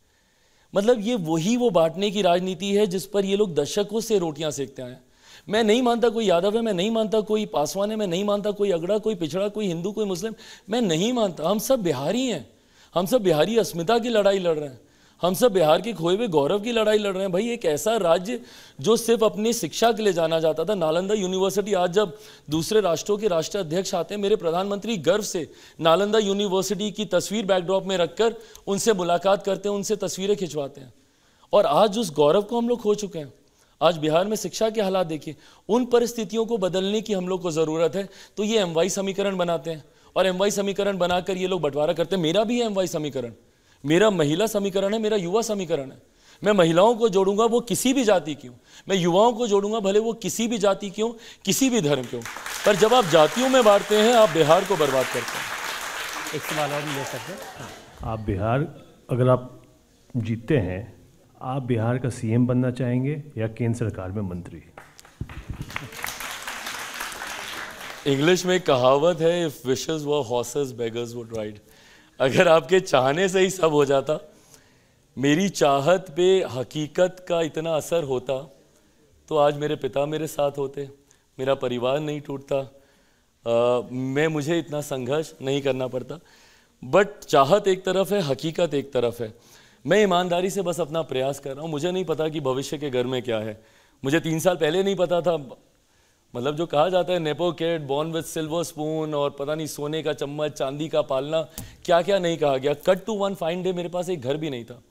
मतलब ये वो बांटने की राजनीति है जिस पर ये लोग दशकों से रोटियां सेकते हैं। मैं नहीं मानता कोई यादव है, मैं नहीं मानता कोई पासवान है, मैं नहीं मानता कोई अगड़ा, कोई पिछड़ा, कोई हिंदू, कोई मुस्लिम, मैं नहीं मानता। हम सब बिहारी हैं, हम सब बिहारी अस्मिता की लड़ाई लड़ रहे हैं, हम सब बिहार के खोए हुए गौरव की लड़ाई लड़ रहे हैं। भाई एक ऐसा राज्य जो सिर्फ अपनी शिक्षा के लिए जाना जाता था, नालंदा यूनिवर्सिटी, आज जब दूसरे राष्ट्रों के राष्ट्राध्यक्ष आते हैं, मेरे प्रधानमंत्री गर्व से नालंदा यूनिवर्सिटी की तस्वीर बैकड्रॉप में रखकर उनसे मुलाकात करते हैं, उनसे तस्वीरें खिंचवाते हैं। और आज उस गौरव को हम लोग खो चुके हैं। आज बिहार में शिक्षा के हालात देखिए, उन परिस्थितियों को बदलने की हम लोग को ज़रूरत है। तो ये MY समीकरण बनाते हैं और MY समीकरण बनाकर ये लोग बंटवारा करते हैं। मेरा भी है MY समीकरण, मेरा महिला समीकरण है, मेरा युवा समीकरण है। मैं महिलाओं को जोड़ूंगा, वो किसी भी जाति की हो, मैं युवाओं को जोड़ूंगा, भले वो किसी भी जाति की हो, किसी भी धर्म के हो। पर जब आप जातियों में बांटते हैं, आप बिहार को बर्बाद करते हैं। एक सवाल और ले सकते हैं। आप बिहार, अगर आप जीतते हैं, आप बिहार का CM बनना चाहेंगे या केंद्र सरकार में मंत्री? इंग्लिश में एक कहावत है, if wishes were horses beggars would ride. अगर आपके चाहने से ही सब हो जाता, मेरी चाहत पे हकीकत का इतना असर होता, तो आज मेरे पिता मेरे साथ होते, मेरा परिवार नहीं टूटता, मुझे इतना संघर्ष नहीं करना पड़ता। बट चाहत एक तरफ है, हकीकत एक तरफ है। मैं ईमानदारी से बस अपना प्रयास कर रहा हूँ। मुझे नहीं पता कि भविष्य के घर में क्या है। मुझे 3 साल पहले नहीं पता था, मतलब जो कहा जाता है nepo kid, born with silver spoon, और पता नहीं सोने का चम्मच, चांदी का पालना, क्या क्या नहीं कहा गया। Cut to one fine day मेरे पास एक घर भी नहीं था।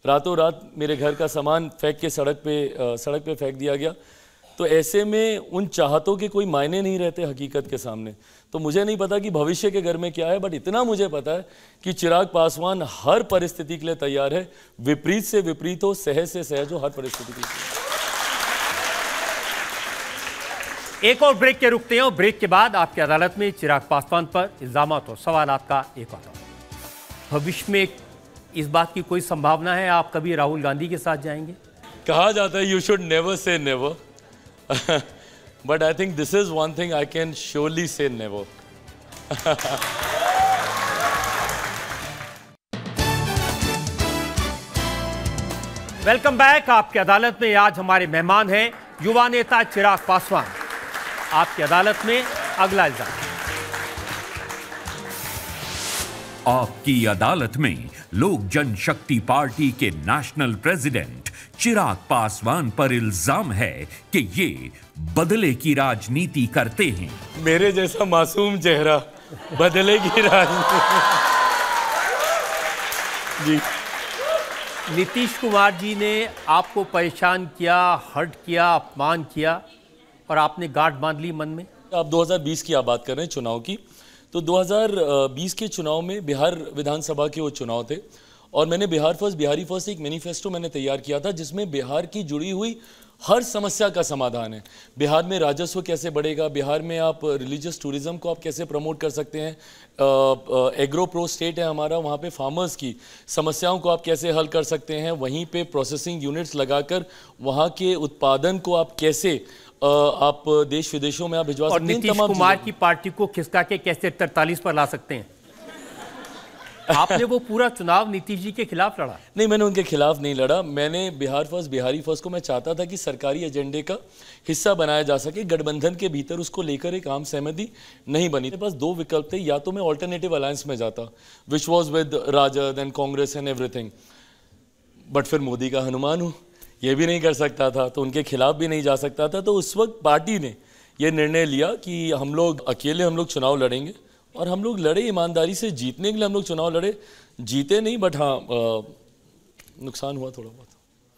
रातों रात मेरे घर का सामान फेंक के सड़क पे फेंक दिया गया। तो ऐसे में उन चाहतों के कोई मायने नहीं रहते हकीकत के सामने। तो मुझे नहीं पता कि भविष्य के घर में क्या है, बट इतना मुझे पता है कि चिराग पासवान हर परिस्थिति के लिए तैयार है। विपरीत से विपरीत हो, सहज से सहज हो, हर परिस्थिति के लिए। एक और ब्रेक के रुकते हैं और ब्रेक के बाद आपकी अदालत में चिराग पासवान पर इल्जामात और सवालात का एक और भविष्य में इस बात की कोई संभावना है आप कभी राहुल गांधी के साथ जाएंगे? कहा जाता है you should never say never, but I think this is one thing I can surely से नेवर। Welcome back. आपकी अदालत में आज हमारे मेहमान हैं युवा नेता चिराग पासवान। आपकी अदालत में अगला इल्जाम। आपकी अदालत में लोक जनशक्ति पार्टी के नेशनल प्रेसिडेंट चिराग पासवान पर इल्जाम है कि ये बदले की राजनीति करते हैं। मेरे जैसा मासूम चेहरा बदले की राजनीति। जी, नीतीश कुमार जी ने आपको परेशान किया, हर्ट किया, अपमान किया और आपने गांठ बांध ली मन में। आप 2020 की आप बात कर रहे हैं चुनाव की, तो 2020 के चुनाव में बिहार विधानसभा के वो चुनाव थे और मैंने बिहारी फर्स्ट एक मैनिफेस्टो मैंने तैयार किया था जिसमें बिहार की जुड़ी हुई हर समस्या का समाधान है। बिहार में राजस्व कैसे बढ़ेगा, बिहार में आप रिलीजियस टूरिज्म को आप कैसे प्रमोट कर सकते हैं, एग्रो प्रो स्टेट है हमारा, वहाँ पे फार्मर्स की समस्याओं को आप कैसे हल कर सकते हैं, वहीं पे प्रोसेसिंग यूनिट्स लगाकर वहाँ के उत्पादन को आप कैसे आप देश विदेशों में आप भिजवा सकते हैं। नीतीश कुमार की पार्टी को खिसका के कैसे 43 पर ला सकते हैं। आपने वो पूरा चुनाव नीतीश जी के खिलाफ लड़ा? नहीं, मैंने उनके खिलाफ नहीं लड़ा। मैंने बिहारी फर्स्ट को मैं चाहता था कि सरकारी एजेंडे का हिस्सा बनाया जा सके। गठबंधन के भीतर उसको लेकर एक आम सहमति नहीं बनी। मेरे पास 2 विकल्प थे, या तो मैं ऑल्टरनेटिव अलायंस में जाता which was with RJD and Congress and everything, but फिर मोदी का हनुमान हूँ, ये भी नहीं कर सकता था, तो उनके खिलाफ भी नहीं जा सकता था। तो उस वक्त पार्टी ने ये निर्णय लिया कि हम लोग अकेले चुनाव लड़ेंगे और हम लोग लड़े ईमानदारी से। जीतने के लिए हम लोग चुनाव लड़े, जीते नहीं, बट हाँ नुकसान हुआ थोड़ा बहुत।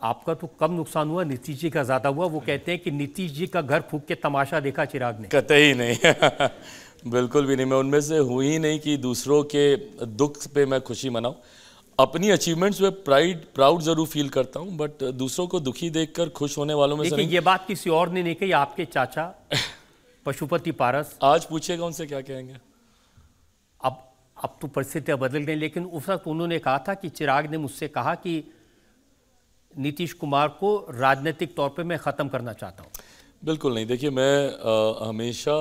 आपका तो कम नुकसान हुआ, नीतीश जी का ज्यादा हुआ। वो कहते हैं कि नीतीश जी का घर फूंक के तमाशा देखा चिराग ने। कतई नहीं। बिल्कुल भी नहीं। मैं उनमें से हूँ ही नहीं कि दूसरों के दुख पे मैं खुशी मनाऊं। अपनी अचीवमेंट्स में प्राउड जरूर फील करता हूं, बट दूसरों को दुखी देखकर खुश होने वालों में से नहीं। ये बात किसी और ने नहीं कही, आपके चाचा पशुपति पारस। आज पूछेगा उनसे क्या कहेंगे। अब तो परिस्थितियां बदल गई, लेकिन उस वक्त उन्होंने कहा था कि चिराग ने मुझसे कहा कि नीतीश कुमार को राजनीतिक तौर पे मैं ख़त्म करना चाहता हूँ। बिल्कुल नहीं। देखिए, मैं हमेशा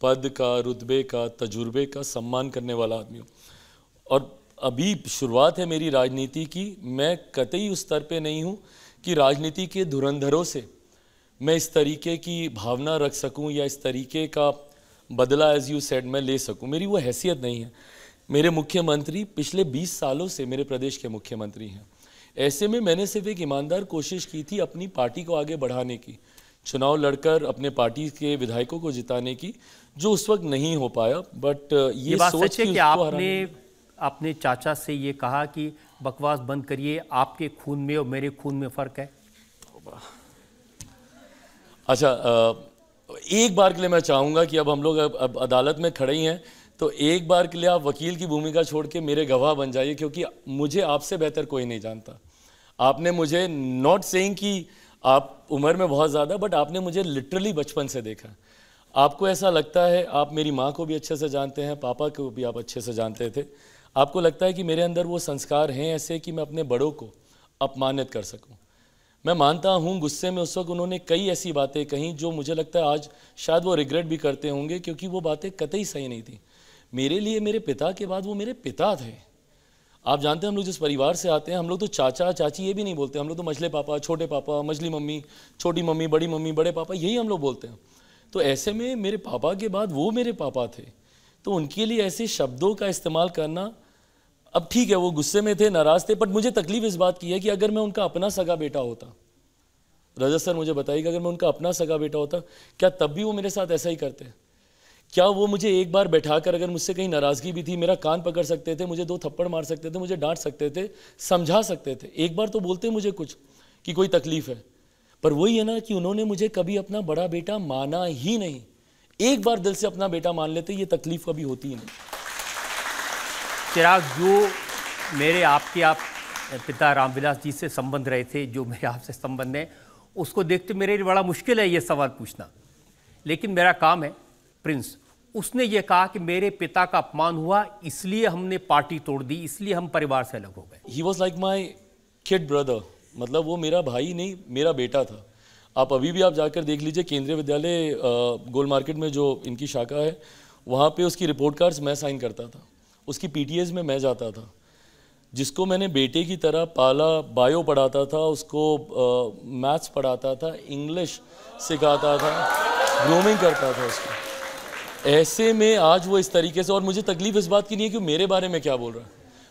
पद का, रुतबे का, तजुर्बे का सम्मान करने वाला आदमी हूँ और अभी शुरुआत है मेरी राजनीति की। मैं कतई उस स्तर पे नहीं हूँ कि राजनीति के धुरंधरों से मैं इस तरीके की भावना रख सकूँ या इस तरीके का बदला, एज यू सेड, मैं ले सकूँ। मेरी वो हैसियत नहीं है। मेरे मुख्यमंत्री पिछले 20 सालों से मेरे प्रदेश के मुख्यमंत्री हैं। ऐसे में मैंने सिर्फ एक ईमानदार कोशिश की थी अपनी पार्टी को आगे बढ़ाने की, चुनाव लड़कर अपने पार्टी के विधायकों को जिताने की, जो उस वक्त नहीं हो पाया। बट ये बात सोच सच है कि आपने अपने चाचा से ये कहा कि बकवास बंद करिए, आपके खून में और मेरे खून में फर्क है। अच्छा, एक बार के लिए मैं चाहूँगा कि अब हम लोग अब अदालत में खड़े ही हैं, तो एक बार के लिए आप वकील की भूमिका छोड़ के मेरे गवाह बन जाइए, क्योंकि मुझे आपसे बेहतर कोई नहीं जानता। आपने मुझे, नॉट सेइंग कि आप उम्र में बहुत ज़्यादा, बट आपने मुझे लिटरली बचपन से देखा। आपको ऐसा लगता है, आप मेरी माँ को भी अच्छे से जानते हैं, पापा को भी आप अच्छे से जानते थे। आपको लगता है कि मेरे अंदर वो संस्कार हैं ऐसे कि मैं अपने बड़ों को अपमानित कर सकूं। मैं मानता हूं गुस्से में उस वक्त उन्होंने कई ऐसी बातें कहीं जो मुझे लगता है आज शायद वो रिग्रेट भी करते होंगे, क्योंकि वो बातें कतई सही नहीं थी। मेरे लिए मेरे पिता के बाद वो मेरे पिता थे। आप जानते हैं हम लोग जिस परिवार से आते हैं, हम लोग तो चाचा चाची ये भी नहीं बोलते, हम लोग तो मछले पापा, छोटे पापा, मछली मम्मी, छोटी मम्मी, बड़े पापा, यही हम लोग बोलते हैं। तो ऐसे में मेरे पापा के बाद वो मेरे पापा थे, तो उनके लिए ऐसे शब्दों का इस्तेमाल करना, अब ठीक है वो गुस्से में थे, नाराज थे, बट मुझे तकलीफ इस बात की है कि अगर मैं उनका अपना सगा बेटा होता, रजत सर मुझे बताइएगा, अगर मैं उनका अपना सगा बेटा होता, क्या तब भी वो मेरे साथ ऐसा ही करते? क्या वो मुझे एक बार बैठाकर, अगर मुझसे कहीं नाराज़गी भी थी, मेरा कान पकड़ सकते थे, मुझे 2 थप्पड़ मार सकते थे, मुझे डांट सकते थे, समझा सकते थे, एक बार तो बोलते मुझे कुछ कि कोई तकलीफ है। पर वही है ना कि उन्होंने मुझे कभी अपना बड़ा बेटा माना ही नहीं। एक बार दिल से अपना बेटा मान लेते, ये तकलीफ कभी होती ही नहीं। चिराग, जो मेरे आपके आप पिता रामविलास जी से संबंध रहे थे, जो मेरे आपसे संबंध है, उसको देखते मेरे लिए बड़ा मुश्किल है ये सवाल पूछना, लेकिन मेरा काम है। प्रिंस, उसने ये कहा कि मेरे पिता का अपमान हुआ, इसलिए हमने पार्टी तोड़ दी, इसलिए हम परिवार से अलग हो गए। He was like my kid brother, मतलब वो मेरा भाई नहीं, मेरा बेटा था। आप अभी भी आप जाकर देख लीजिए, केंद्रीय विद्यालय गोल मार्केट में जो इनकी शाखा है, वहाँ पे उसकी रिपोर्ट कार्ड्स मैं साइन करता था, उसकी पीटीएस में मैं जाता था। जिसको मैंने बेटे की तरह पाला, बायो पढ़ाता था, उसको मैथ्स पढ़ाता था, इंग्लिश सिखाता था, ग्रूमिंग करता था उसको। ऐसे में आज वो इस तरीके से, और मुझे तकलीफ इस बात की नहीं है कि वो मेरे बारे में क्या बोल रहा है,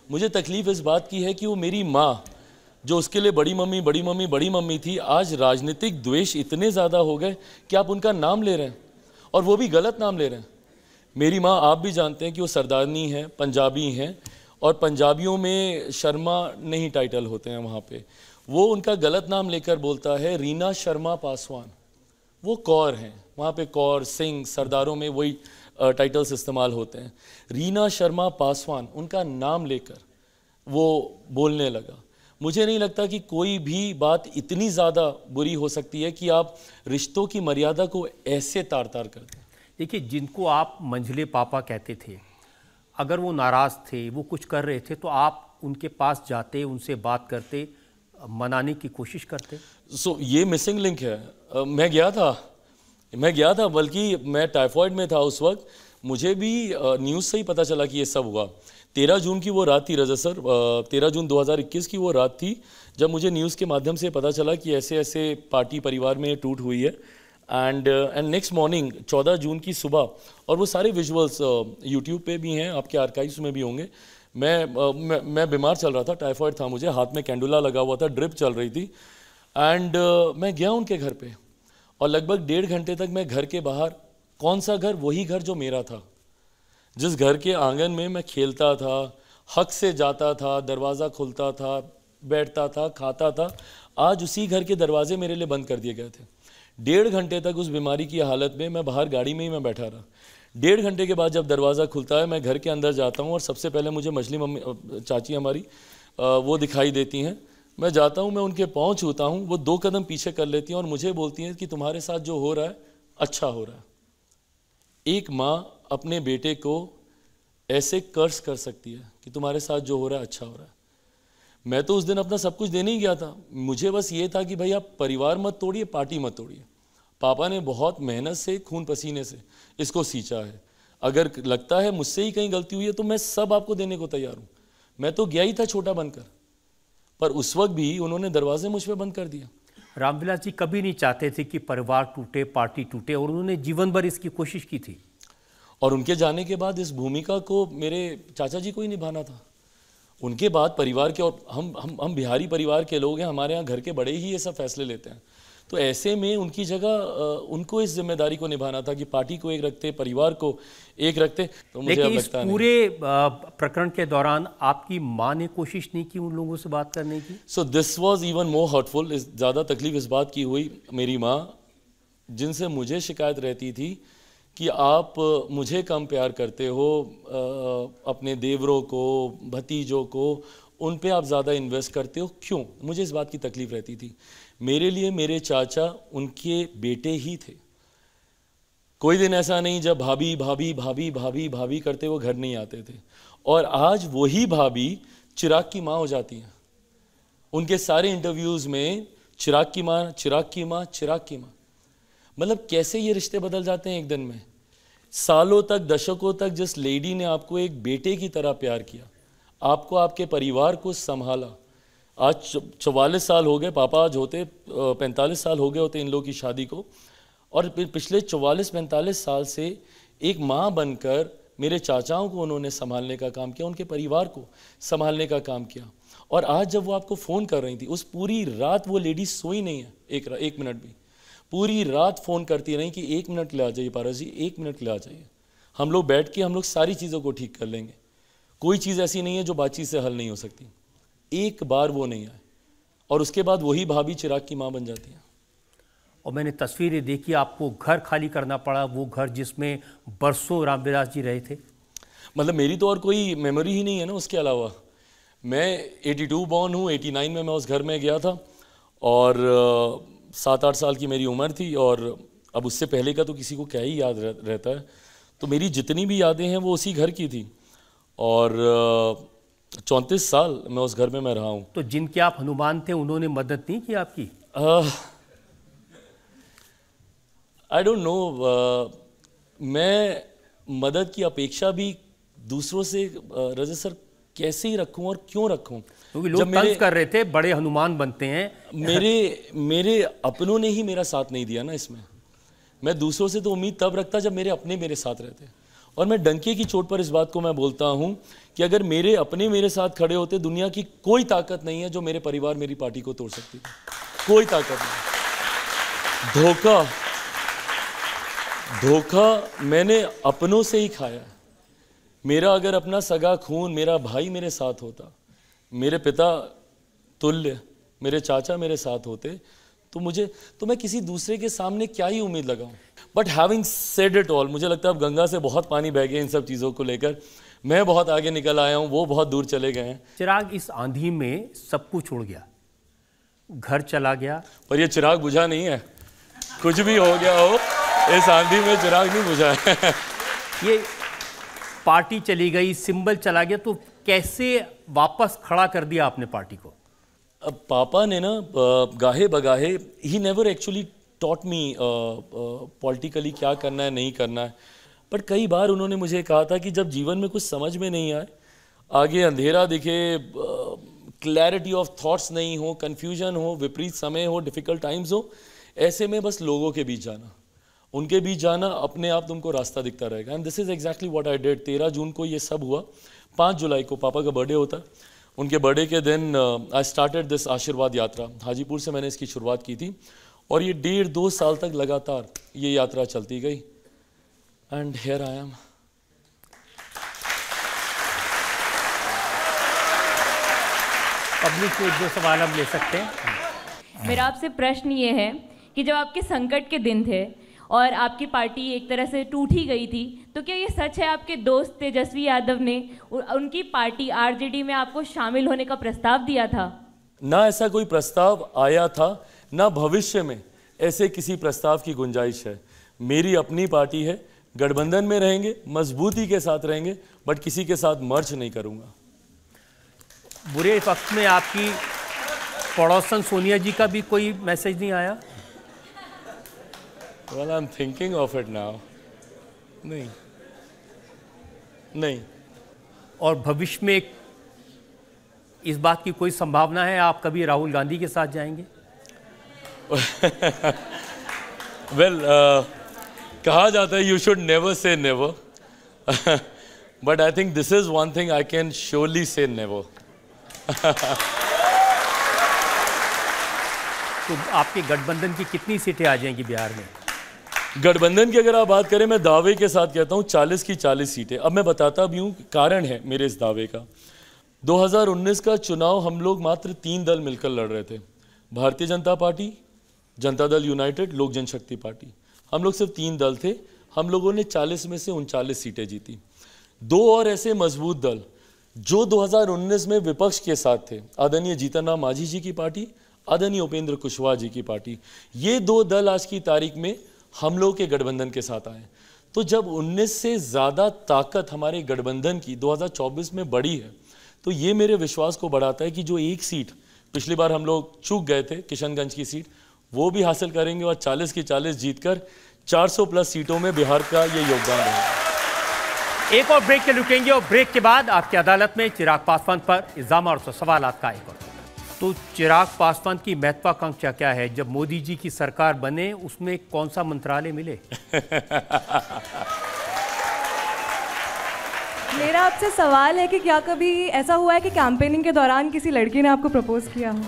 मुझे तकलीफ इस बात की है कि वो मेरी माँ, जो उसके लिए बड़ी मम्मी थी, आज राजनीतिक द्वेष इतने ज़्यादा हो गए कि आप उनका नाम ले रहे हैं, और वो भी गलत नाम ले रहे हैं। मेरी माँ, आप भी जानते हैं कि वो सरदारनी हैं, पंजाबी हैं, और पंजाबियों में शर्मा नहीं टाइटल होते हैं वहाँ पे। वो उनका गलत नाम लेकर बोलता है रीना शर्मा पासवान। वो कौर हैं, वहाँ पे कौर, सिंह, सरदारों में वही टाइटल्स इस्तेमाल होते हैं। रीना शर्मा पासवान उनका नाम लेकर वो बोलने लगा। मुझे नहीं लगता कि कोई भी बात इतनी ज़्यादा बुरी हो सकती है कि आप रिश्तों की मर्यादा को ऐसे तार तार कर दें। देखिए, जिनको आप मंझले पापा कहते थे, अगर वो नाराज़ थे, वो कुछ कर रहे थे, तो आप उनके पास जाते, उनसे बात करते, मनाने की कोशिश करते। ये मिसिंग लिंक है। मैं गया था, बल्कि मैं टाइफॉइड में था उस वक्त। मुझे भी न्यूज़ से ही पता चला कि ये सब हुआ। 13 जून की वो रात थी रजत सर, 13 जून 2021 की वो रात थी जब मुझे न्यूज़ के माध्यम से पता चला कि ऐसे ऐसे पार्टी परिवार में टूट हुई है। एंड नेक्स्ट मॉर्निंग 14 जून की सुबह, और वो सारे विजुअल्स यूट्यूब पे भी हैं, आपके आर्काइव्स में भी होंगे। मैं बीमार चल रहा था, टाइफॉइड था मुझे, हाथ में कैंडुला लगा हुआ था, ड्रिप चल रही थी। एंड मैं गया उनके घर पे, और लगभग 1.5 घंटे तक मैं घर के बाहर, कौन सा घर? वही घर जो मेरा था, जिस घर के आंगन में मैं खेलता था, हक से जाता था, दरवाज़ा खुलता था, बैठता था, खाता था। आज उसी घर के दरवाजे मेरे लिए बंद कर दिए गए थे। 1.5 घंटे तक उस बीमारी की हालत में मैं बाहर गाड़ी में ही मैं बैठा रहा। 1.5 घंटे के बाद जब दरवाज़ा खुलता है, मैं घर के अंदर जाता हूँ, और सबसे पहले मुझे मछली मम्मी, चाची हमारी, वो दिखाई देती हैं। मैं जाता हूँ, मैं उनके पाँव छूता हूँ, वो 2 कदम पीछे कर लेती हैं और मुझे बोलती हैं कि तुम्हारे साथ जो हो रहा है अच्छा हो रहा है। एक माँ अपने बेटे को ऐसे कर्ज कर सकती है कि तुम्हारे साथ जो हो रहा है अच्छा हो रहा है। मैं तो उस दिन अपना सब कुछ देने ही गया था। मुझे बस ये था कि भाई आप परिवार मत तोड़िए, पार्टी मत तोड़िए। पापा ने बहुत मेहनत से, खून पसीने से इसको सींचा है। अगर लगता है मुझसे ही कहीं गलती हुई है तो मैं सब आपको देने को तैयार हूँ। मैं तो गया ही था छोटा बनकर, पर उस वक्त भी उन्होंने दरवाजे मुझ पर बंद कर दिया। रामविलास जी कभी नहीं चाहते थे कि परिवार टूटे, पार्टी टूटे, और उन्होंने जीवन भर इसकी कोशिश की थी। और उनके जाने के बाद इस भूमिका को मेरे चाचा जी को ही निभाना था। उनके बाद परिवार के, और हम बिहारी परिवार के लोग हैं, हमारे यहाँ घर के बड़े ही ये सब फैसले लेते हैं। तो ऐसे में उनकी जगह उनको इस जिम्मेदारी को निभाना था कि पार्टी को एक रखते, परिवार को एक रखते। तो मुझे लेकिन इस पूरे प्रकरण के दौरान आपकी माँ ने कोशिश नहीं की उन लोगों से बात करने की? So this was even more hurtful. ज़्यादा तकलीफ इस बात की हुई, मेरी माँ जिनसे मुझे शिकायत रहती थी कि आप मुझे कम प्यार करते हो, अपने देवरों को, भतीजों को, उन पे आप ज़्यादा इन्वेस्ट करते हो, क्यों? मुझे इस बात की तकलीफ रहती थी। मेरे लिए मेरे चाचा उनके बेटे ही थे। कोई दिन ऐसा नहीं जब भाभी भाभी भाभी भाभी भाभी करते वो घर नहीं आते थे। और आज वही भाभी चिराग की माँ हो जाती हैं। उनके सारे इंटरव्यूज़ में चिराग की माँ, चिराग की माँ, चिराग की माँ। मतलब कैसे ये रिश्ते बदल जाते हैं एक दिन में। सालों तक, दशकों तक जिस लेडी ने आपको एक बेटे की तरह प्यार किया, आपको, आपके परिवार को संभाला, आज 44 साल हो गए, पापा आज होते 45 साल हो गए होते इन लोगों की शादी को, और पिछले 44-45 साल से एक माँ बनकर मेरे चाचाओं को उन्होंने संभालने का काम किया, उनके परिवार को संभालने का काम किया। और आज जब वो आपको फ़ोन कर रही थी, उस पूरी रात वो लेडी सोई नहीं है एक मिनट भी। पूरी रात फ़ोन करती रही कि 1 मिनट ले आ जाइए पारस जी, 1 मिनट ले आ जाइए, हम लोग बैठ के हम लोग सारी चीज़ों को ठीक कर लेंगे। कोई चीज़ ऐसी नहीं है जो बातचीत से हल नहीं हो सकती। एक बार वो नहीं आए और उसके बाद वही भाभी चिराग की माँ बन जाती है। और मैंने तस्वीरें देखी, आपको घर खाली करना पड़ा, वो घर जिसमें बरसों रामविलास जी रहे थे। मतलब मेरी तो और कोई मेमोरी ही नहीं है ना उसके अलावा। मैं 82 बॉर्न हूँ, 89 में मैं उस घर में गया था और 7-8 साल की मेरी उम्र थी, और अब उससे पहले का तो किसी को क्या ही याद रहता है। तो मेरी जितनी भी यादें हैं वो उसी घर की थी, और 34 साल मैं उस घर में मैं रहा हूँ। तो जिनके आप हनुमान थे उन्होंने मदद नहीं की आपकी? आई डोंट नो, मैं मदद की अपेक्षा भी दूसरों से रजत सर कैसे ही रखूं और क्यों रखूं? क्योंकि लोग तंज कर रहे थे, बड़े हनुमान बनते हैं। मेरे अपनों ने ही मेरा साथ नहीं दिया ना इसमें। मैं दूसरों से तो उम्मीद तब रखता जब मेरे अपने मेरे साथ रहते। और मैं डंके की चोट पर इस बात को मैं बोलता हूं कि अगर मेरे अपने मेरे साथ खड़े होते, दुनिया की कोई ताकत नहीं है जो मेरे परिवार, मेरी पार्टी को तोड़ सकती थी। कोई ताकत नहीं। धोखा मैंने अपनों से ही खाया। मेरा अगर अपना सगा खून, मेरा भाई मेरे साथ होता, मेरे पिता तुल्य मेरे चाचा मेरे साथ होते, तो मैं किसी दूसरे के सामने क्या ही उम्मीद लगाऊं। But having said it all, मुझे लगता है अब गंगा से बहुत पानी बह गया इन सब चीज़ों को लेकर। मैं बहुत आगे निकल आया हूं, वो बहुत दूर चले गए हैं। चिराग, इस आंधी में सब कुछ उड़ गया, घर चला गया, पर ये चिराग बुझा नहीं है। कुछ भी हो गया हो, इस आंधी में चिराग नहीं बुझा है। ये पार्टी चली गई, सिंबल चला गया, तो कैसे वापस खड़ा कर दिया आपने पार्टी को? अब पापा ने ना गाहे बगाहे, he never actually taught me politically क्या करना है नहीं करना है। बट कई बार उन्होंने मुझे कहा था कि जब जीवन में कुछ समझ में नहीं आए, आगे अंधेरा दिखे, क्लैरिटी ऑफ थॉट्स नहीं हो, कन्फ्यूजन हो, विपरीत समय हो, डिफ़िकल्ट टाइम्स हो, ऐसे में बस लोगों के बीच जाना, उनके बीच जाना, अपने आप तुमको रास्ता दिखता रहेगा। And this is exactly what I did. 13 जून को ये सब हुआ। 5 जुलाई को पापा का बर्थडे होता। उनके बर्थडे के दिन आई स्टार्टेड दिस आशीर्वाद यात्रा। हाजीपुर से मैंने इसकी शुरुआत की थी और ये 1.5-2 साल तक लगातार ये यात्रा चलती गई। And here I am. Public से 1-2 सवाल हम ले सकते हैं। मेरा आपसे प्रश्न ये है कि जब आपके संकट के दिन थे और आपकी पार्टी एक तरह से टूट ही गई थी, तो क्या ये सच है आपके दोस्त तेजस्वी यादव ने उनकी पार्टी आरजेडी में आपको शामिल होने का प्रस्ताव दिया था? ना ऐसा कोई प्रस्ताव आया था, ना भविष्य में ऐसे किसी प्रस्ताव की गुंजाइश है। मेरी अपनी पार्टी है, गठबंधन में रहेंगे, मजबूती के साथ रहेंगे, बट किसी के साथ मर्ज नहीं करूंगा। बुरे वक्त में आपकी पड़ोसन सोनिया जी का भी कोई मैसेज नहीं आया? Well, I'm thinking of it now. नहीं। और भविष्य में इस बात की कोई संभावना है आप कभी राहुल गांधी के साथ जाएंगे? Well, कहा जाता है you should never say never, But I think this is one thing I can surely say never. तो आपके गठबंधन की कितनी सीटें आ जाएंगी बिहार में? गठबंधन की अगर आप बात करें, मैं दावे के साथ कहता हूं 40 की 40 सीटें। अब मैं बताता भी हूं, कारण है मेरे इस दावे का। 2019 का चुनाव हम लोग मात्र 3 दल मिलकर लड़ रहे थे, भारतीय जनता पार्टी, जनता दल यूनाइटेड, लोक जनशक्ति पार्टी। हम लोग सिर्फ 3 दल थे। हम लोगों ने 40 में से 39 सीटें जीती। 2 और ऐसे मजबूत दल जो 2019 में विपक्ष के साथ थे, आदरणीय जीतन राम मांझी जी की पार्टी, आदरणीय उपेंद्र कुशवाहा जी की पार्टी, ये 2 दल आज की तारीख में हम लोग के गठबंधन के साथ आए। तो जब 19 से ज़्यादा ताकत हमारे गठबंधन की 2024 में बढ़ी है, तो ये मेरे विश्वास को बढ़ाता है कि जो एक सीट पिछली बार हम लोग चूक गए थे, किशनगंज की सीट, वो भी हासिल करेंगे और 40 की 40 जीतकर 400 प्लस सीटों में बिहार का ये योगदान रहेगा। एक और ब्रेक के रुकेंगे और ब्रेक के बाद आपकी अदालत में चिराग पासवान पर इल्जाम और सवालात का एक और। तो चिराग पासवान की महत्वाकांक्षा क्या है? जब मोदी जी की सरकार बने उसमें कौन सा मंत्रालय मिले? मेरा आपसे सवाल है कि क्या कभी ऐसा हुआ है कि कैंपेनिंग के दौरान किसी लड़की ने आपको प्रपोज किया हो?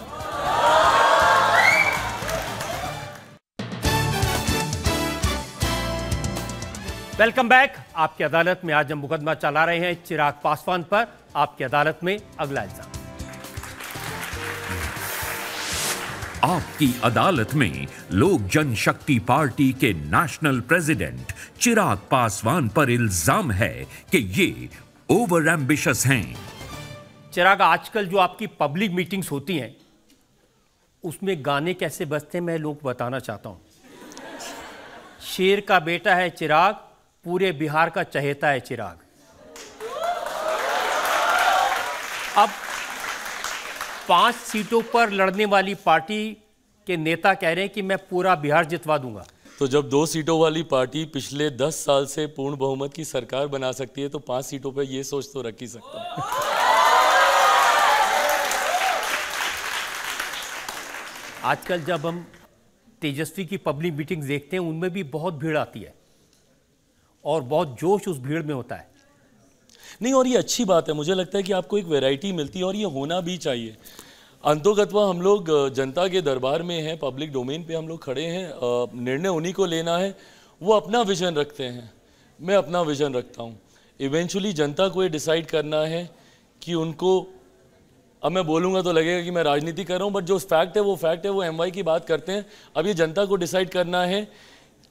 Welcome back. आपकी अदालत में आज हम मुकदमा चला रहे हैं चिराग पासवान पर। आपकी अदालत में अगला इल्जाम। आपकी अदालत में लोक जनशक्ति पार्टी के नेशनल प्रेसिडेंट चिराग पासवान पर इल्जाम है कि ये ओवर एम्बिशियस हैं। चिराग, आजकल जो आपकी पब्लिक मीटिंग्स होती हैं उसमें गाने कैसे बजते हैं मैं लोग बताना चाहता हूं। शेर का बेटा है चिराग, पूरे बिहार का चहेता है चिराग। अब 5 सीटों पर लड़ने वाली पार्टी के नेता कह रहे हैं कि मैं पूरा बिहार जितवा दूंगा। तो जब 2 सीटों वाली पार्टी पिछले 10 साल से पूर्ण बहुमत की सरकार बना सकती है, तो 5 सीटों पर यह सोच तो रख ही सकता हूं। आजकल जब हम तेजस्वी की पब्लिक मीटिंग्स देखते हैं उनमें भी बहुत भीड़ आती है और बहुत जोश उस भीड़ में होता है। नहीं, और ये अच्छी बात है। मुझे लगता है कि आपको एक वैरायटी मिलती है और ये होना भी चाहिए। अंतोगत्वा हम लोग जनता के दरबार में हैं, पब्लिक डोमेन पे हम लोग खड़े हैं। निर्णय उन्हीं को लेना है, वो अपना विजन रखते हैं, मैं अपना विजन रखता हूँ। इवेंचुअली जनता को ये डिसाइड करना है कि उनको, अब मैं बोलूँगा तो लगेगा कि मैं राजनीति कर रहा हूँ, बट जो फैक्ट है वो फैक्ट है। वो एमवाई की बात करते हैं। अब ये जनता को डिसाइड करना है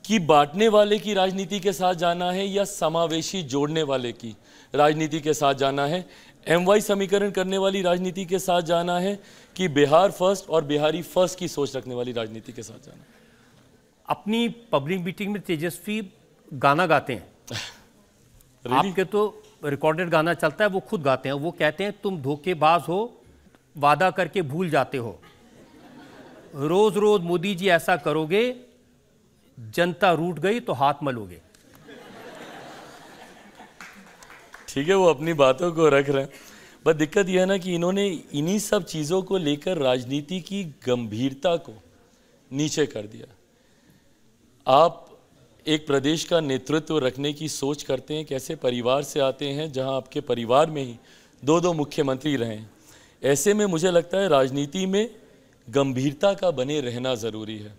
कि बांटने वाले की राजनीति के साथ जाना है या समावेशी जोड़ने वाले की राजनीति के साथ जाना है, एमवाई समीकरण करने वाली राजनीति के साथ जाना है कि बिहार फर्स्ट और बिहारी फर्स्ट की सोच रखने वाली राजनीति के साथ जाना है। अपनी पब्लिक मीटिंग में तेजस्वी गाना गाते हैं। really? आपके तो रिकॉर्डेड गाना चलता है, वो खुद गाते हैं। वो कहते हैं तुम धोखेबाज हो, वादा करके भूल जाते हो, रोज रोज मोदी जी ऐसा करोगे, जनता रूठ गई तो हाथ मलोगे। ठीक है, वो अपनी बातों को रख रहे हैं, बस दिक्कत यह है ना कि इन्होंने इन्हीं सब चीज़ों को लेकर राजनीति की गंभीरता को नीचे कर दिया। आप एक प्रदेश का नेतृत्व रखने की सोच करते हैं, कैसे परिवार से आते हैं जहां आपके परिवार में ही 2 मुख्यमंत्री रहे हैं। ऐसे में मुझे लगता है राजनीति में गंभीरता का बने रहना ज़रूरी है।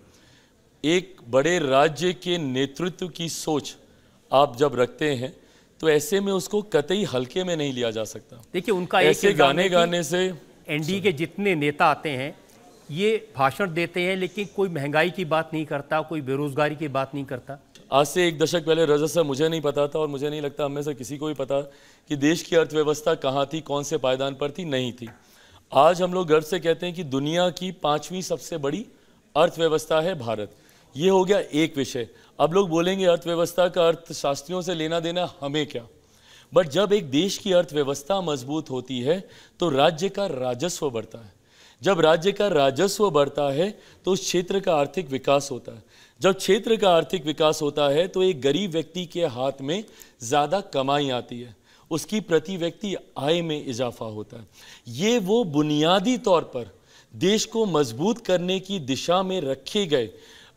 एक बड़े राज्य के नेतृत्व की सोच आप जब रखते हैं तो ऐसे में उसको कतई हल्के में नहीं लिया जा सकता। देखिए, उनका ऐसे गाने से एनडीए के जितने नेता आते हैं ये भाषण देते हैं, लेकिन कोई महंगाई की बात नहीं करता, कोई बेरोजगारी की बात नहीं करता। आज से 1 दशक पहले रजत सर मुझे नहीं पता था और मुझे नहीं लगता हम में से किसी को भी पता कि देश की अर्थव्यवस्था कहाँ थी, कौन से पायदान पर थी, नहीं थी। आज हम लोग गर्व से कहते हैं कि दुनिया की 5वीं सबसे बड़ी अर्थव्यवस्था है भारत। ये हो गया एक विषय। अब लोग बोलेंगे अर्थव्यवस्था का अर्थशास्त्रियों से लेना देना हमें क्या, बट जब एक देश की अर्थव्यवस्था मजबूत होती है तो राज्य का राजस्व बढ़ता है। जब राज्य का राजस्व बढ़ता है तो उस क्षेत्र का आर्थिक विकास होता है। जब क्षेत्र का आर्थिक विकास होता है तो एक गरीब व्यक्ति के हाथ में ज़्यादा कमाई आती है, उसकी प्रति व्यक्ति आय में इजाफा होता है। ये वो बुनियादी तौर पर देश को मजबूत करने की दिशा में रखे गए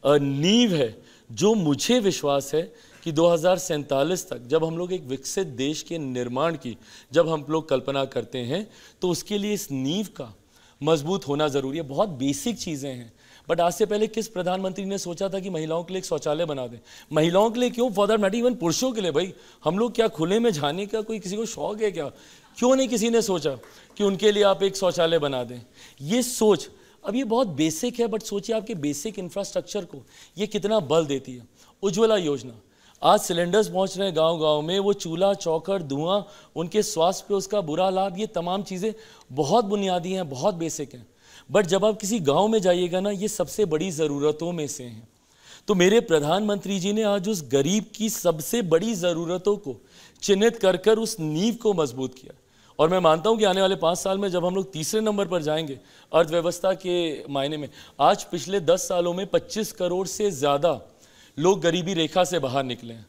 नींव है, जो मुझे विश्वास है कि 2047 तक जब हम लोग एक विकसित देश के निर्माण की जब हम लोग कल्पना करते हैं तो उसके लिए इस नींव का मजबूत होना ज़रूरी है। बहुत बेसिक चीज़ें हैं, बट आज से पहले किस प्रधानमंत्री ने सोचा था कि महिलाओं के लिए एक शौचालय बना दें? महिलाओं के लिए क्यों, फॉर दैट मैटर इवन पुरुषों के लिए। भाई हम लोग क्या खुले में जाने का कोई किसी को शौक है क्या? क्यों नहीं किसी ने सोचा कि उनके लिए आप एक शौचालय बना दें? ये सोच अब ये बहुत बेसिक है, बट सोचिए आपके बेसिक इंफ्रास्ट्रक्चर को ये कितना बल देती है। उज्ज्वला योजना, आज सिलेंडर्स पहुंच रहे हैं गांव-गांव में, वो चूल्हा चौखट धुआं, उनके स्वास्थ्य पे उसका बुरा लाभ, ये तमाम चीज़ें बहुत बुनियादी हैं, बहुत बेसिक हैं, बट जब आप किसी गांव में जाइएगा ना, ये सबसे बड़ी ज़रूरतों में से हैं। तो मेरे प्रधानमंत्री जी ने आज उस गरीब की सबसे बड़ी ज़रूरतों को चिन्हित कर कर उस नींव को मजबूत किया। और मैं मानता हूं कि आने वाले 5 साल में जब हम लोग तीसरे नंबर पर जाएंगे अर्थव्यवस्था के मायने में, आज पिछले 10 सालों में 25 करोड़ से ज़्यादा लोग गरीबी रेखा से बाहर निकले हैं।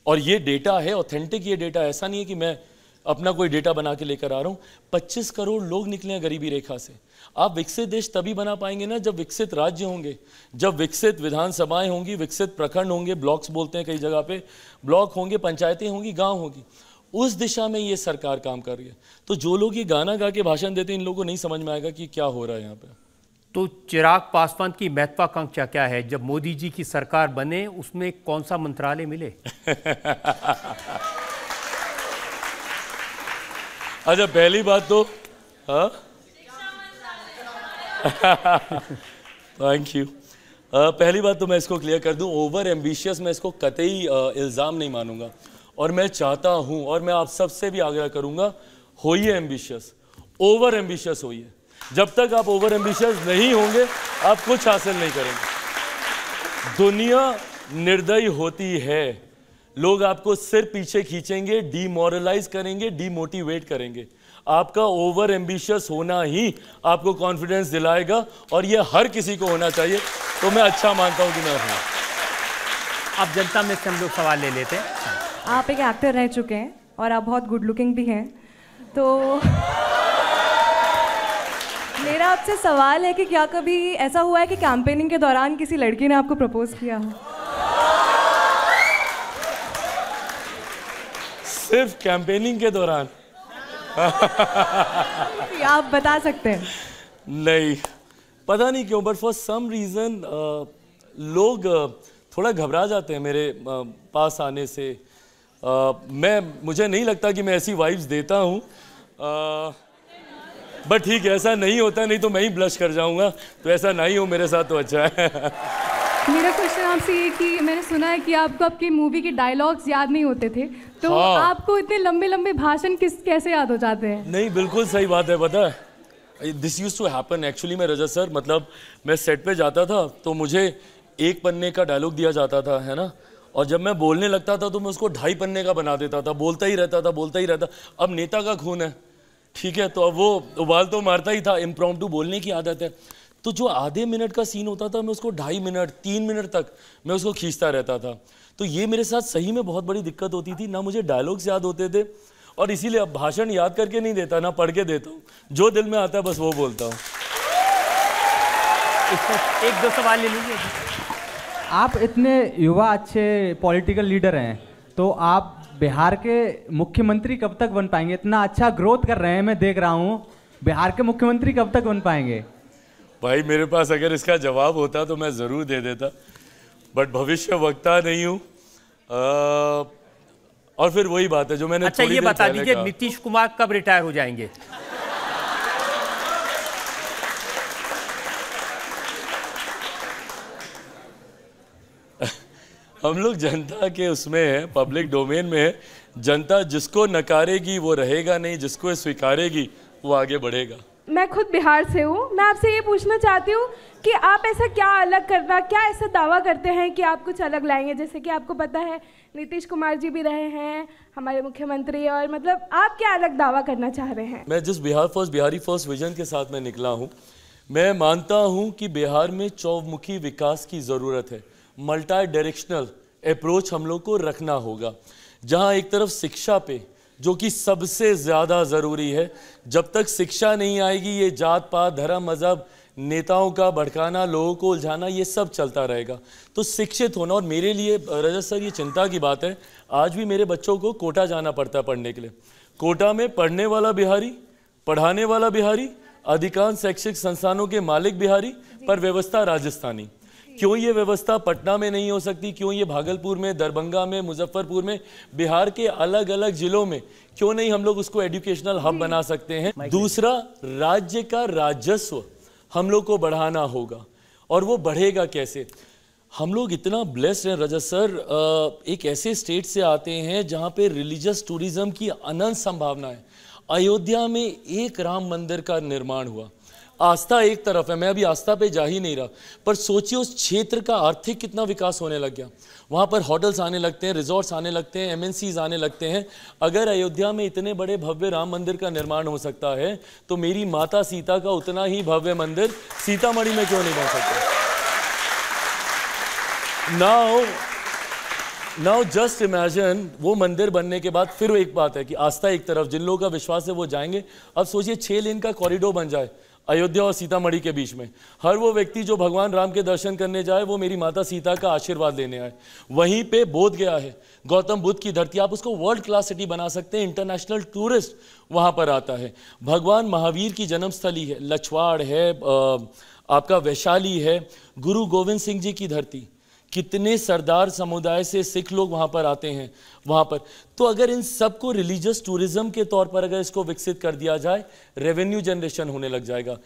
और ये डेटा है ऑथेंटिक, ये डेटा ऐसा नहीं है कि मैं अपना कोई डेटा बना के लेकर आ रहा हूँ। 25 करोड़ लोग निकले हैं गरीबी रेखा से। आप विकसित देश तभी बना पाएंगे ना जब विकसित राज्य होंगे, जब विकसित विधानसभाएं होंगी, विकसित प्रखंड होंगे, ब्लॉक्स बोलते हैं कई जगह पे, ब्लॉक होंगे, पंचायतें होंगी, गांव होगी। उस दिशा में ये सरकार काम कर रही है। तो जो लोग ये गाना गा के भाषण देते हैं, इन लोगों को नहीं समझ में आएगा कि क्या हो रहा है यहाँ पे। तो चिराग पासवान की महत्वाकांक्षा क्या है? जब मोदी जी की सरकार बने उसमें कौन सा मंत्रालय मिले? अच्छा, पहली बात तो थैंक यू। पहली बात तो मैं इसको क्लियर कर दूं, ओवर एम्बिशियस मैं इसको कतई इल्ज़ाम नहीं मानूंगा। और मैं चाहता हूं और मैं आप सबसे भी आग्रह करूंगा, होइए एम्बिशियस, ओवर एम्बिशियस होइए। जब तक आप ओवर एम्बिशियस नहीं होंगे आप कुछ हासिल नहीं करेंगे। दुनिया निर्दयी होती है, लोग आपको सिर पीछे खींचेंगे, डीमोरलाइज करेंगे, डीमोटिवेट करेंगे। आपका ओवर एम्बिशियस होना ही आपको कॉन्फिडेंस दिलाएगा और ये हर किसी को होना चाहिए। तो मैं अच्छा मानता हूं कि मैं हूं। अब जनता में से हम लोग सवाल ले लेते हैं। आप एक एक्टर रह चुके हैं और आप बहुत गुड लुकिंग भी हैं, तो मेरा आपसे सवाल है कि क्या कभी ऐसा हुआ है कि कैंपेनिंग के दौरान किसी लड़की ने आपको प्रपोज किया हो? सिर्फ कैंपेनिंग के दौरान? आप बता सकते हैं। नहीं, पता नहीं क्यों, बट फॉर सम रीज़न लोग थोड़ा घबरा जाते हैं मेरे पास आने से। मुझे नहीं लगता कि मैं ऐसी वाइब्स देता हूँ, बट ठीक है, ऐसा नहीं होता, नहीं तो मैं ही ब्लश कर जाऊँगा। तो ऐसा नहीं हो मेरे साथ तो अच्छा है। मेरा क्वेश्चन आपसे ये कि मैंने सुना है कि आपको आपकी मूवी के डायलॉग्स याद नहीं होते थे, तो हाँ। आपको इतने लंबे लंबे भाषण कैसे याद हो जाते हैं? नहीं, बिल्कुल सही बात है। पता है, this used to happen actually में रजत सर, मतलब मैं सेट पे जाता था तो मुझे 1 पन्ने का डायलॉग दिया जाता था, है ना, और जब मैं बोलने लगता था तो मैं उसको 2.5 पन्ने का बना देता था, बोलता ही रहता। अब नेता का खून है, ठीक है, तो अब वो उबाल तो मारता ही था, इम्प्रॉम्प्टू बोलने की आदत है। तो जो आधे मिनट का सीन होता था मैं उसको 2.5 मिनट 3 मिनट तक मैं उसको खींचता रहता था। तो ये मेरे साथ सही में बहुत बड़ी दिक्कत होती थी, ना मुझे डायलॉग्स याद होते थे, और इसीलिए अब भाषण याद करके नहीं देता, ना पढ़ के देता हूँ, जो दिल में आता है बस वो बोलता हूँ। 1-2 सवाल ले लीजिए। आप इतने युवा अच्छे पॉलिटिकल लीडर हैं, तो आप बिहार के मुख्यमंत्री कब तक बन पाएंगे? इतना अच्छा ग्रोथ कर रहे हैं, मैं देख रहा हूँ, बिहार के मुख्यमंत्री कब तक बन पाएंगे? भाई मेरे पास अगर इसका जवाब होता तो मैं ज़रूर दे देता, बट भविष्य वक्ता नहीं हूँ। और फिर वही बात है जो मैंने अच्छा ये बता दीजिए, नीतीश कुमार कब रिटायर हो जाएंगे? हम लोग जनता के उसमें है, पब्लिक डोमेन में है। जनता जिसको नकारेगी वो रहेगा नहीं, जिसको स्वीकारेगी वो आगे बढ़ेगा। मैं खुद बिहार से हूँ। मैं आपसे ये पूछना चाहती हूँ कि आप ऐसा क्या अलग करना, क्या ऐसा दावा करते हैं कि आप कुछ अलग लाएंगे? जैसे कि आपको पता है नीतीश कुमार जी भी रहे हैं हमारे मुख्यमंत्री, और मतलब आप क्या अलग दावा करना चाह रहे हैं? मैं जिस बिहारी फर्स्ट विजन के साथ मैं निकला हूँ, मैं मानता हूँ कि बिहार में चौमुखी विकास की ज़रूरत है। मल्टी डायरेक्शनल अप्रोच हम लोग को रखना होगा, जहाँ एक तरफ शिक्षा पे, जो कि सबसे ज़्यादा ज़रूरी है, जब तक शिक्षा नहीं आएगी ये जात पात धर्म मज़हब नेताओं का भड़काना, लोगों को उलझाना, ये सब चलता रहेगा। तो शिक्षित होना, और मेरे लिए रजत सर ये चिंता की बात है, आज भी मेरे बच्चों को कोटा जाना पड़ता है पढ़ने के लिए। कोटा में पढ़ने वाला बिहारी, पढ़ाने वाला बिहारी, अधिकांश शैक्षिक संस्थानों के मालिक बिहारी, पर व्यवस्था राजस्थानी। क्यों ये व्यवस्था पटना में नहीं हो सकती? क्यों ये भागलपुर में, दरभंगा में, मुजफ्फरपुर में, बिहार के अलग अलग जिलों में क्यों नहीं हम लोग उसको एजुकेशनल हब बना सकते हैं? दूसरा, राज्य का राजस्व हम लोग को बढ़ाना होगा, और वो बढ़ेगा कैसे? हम लोग इतना ब्लेस्ड हैं रजत सर, एक ऐसे स्टेट से आते हैं जहाँ पे रिलीजियस टूरिज्म की अनंत संभावना है। अयोध्या में एक राम मंदिर का निर्माण हुआ, आस्था एक तरफ है, मैं अभी आस्था पे जा ही नहीं रहा, पर सोचिए उस क्षेत्र का आर्थिक कितना विकास होने लग गया। वहाँ पर होटल्स आने लगते हैं, रिजॉर्ट्स आने लगते हैं, एमएनसीज आने लगते हैं। अगर अयोध्या में इतने बड़े भव्य राम मंदिर का निर्माण हो सकता है, तो मेरी माता सीता का उतना ही भव्य मंदिर सीतामढ़ी में क्यों नहीं बन सकता? नाउ जस्ट इमेजिन, वो मंदिर बनने के बाद फिर एक बात है कि आस्था एक तरफ, जिन लोगों का विश्वास है वो जाएंगे। अब सोचिए 6 लेन का कॉरिडोर बन जाए अयोध्या और सीतामढ़ी के बीच में, हर वो व्यक्ति जो भगवान राम के दर्शन करने जाए वो मेरी माता सीता का आशीर्वाद लेने आए। वहीं पे बोध गया है, गौतम बुद्ध की धरती, आप उसको वर्ल्ड क्लास सिटी बना सकते हैं, इंटरनेशनल टूरिस्ट वहाँ पर आता है। भगवान महावीर की जन्मस्थली है, लछवाड़ है, आपका वैशाली है, गुरु गोविंद सिंह जी की धरती, कितने सरदार समुदाय से सिख लोग वहाँ पर आते हैं वहाँ पर। तो अगर इन सबको रिलीजियस टूरिज्म के तौर पर अगर इसको विकसित कर दिया जाए, रेवेन्यू जनरेशन होने लग जाएगा।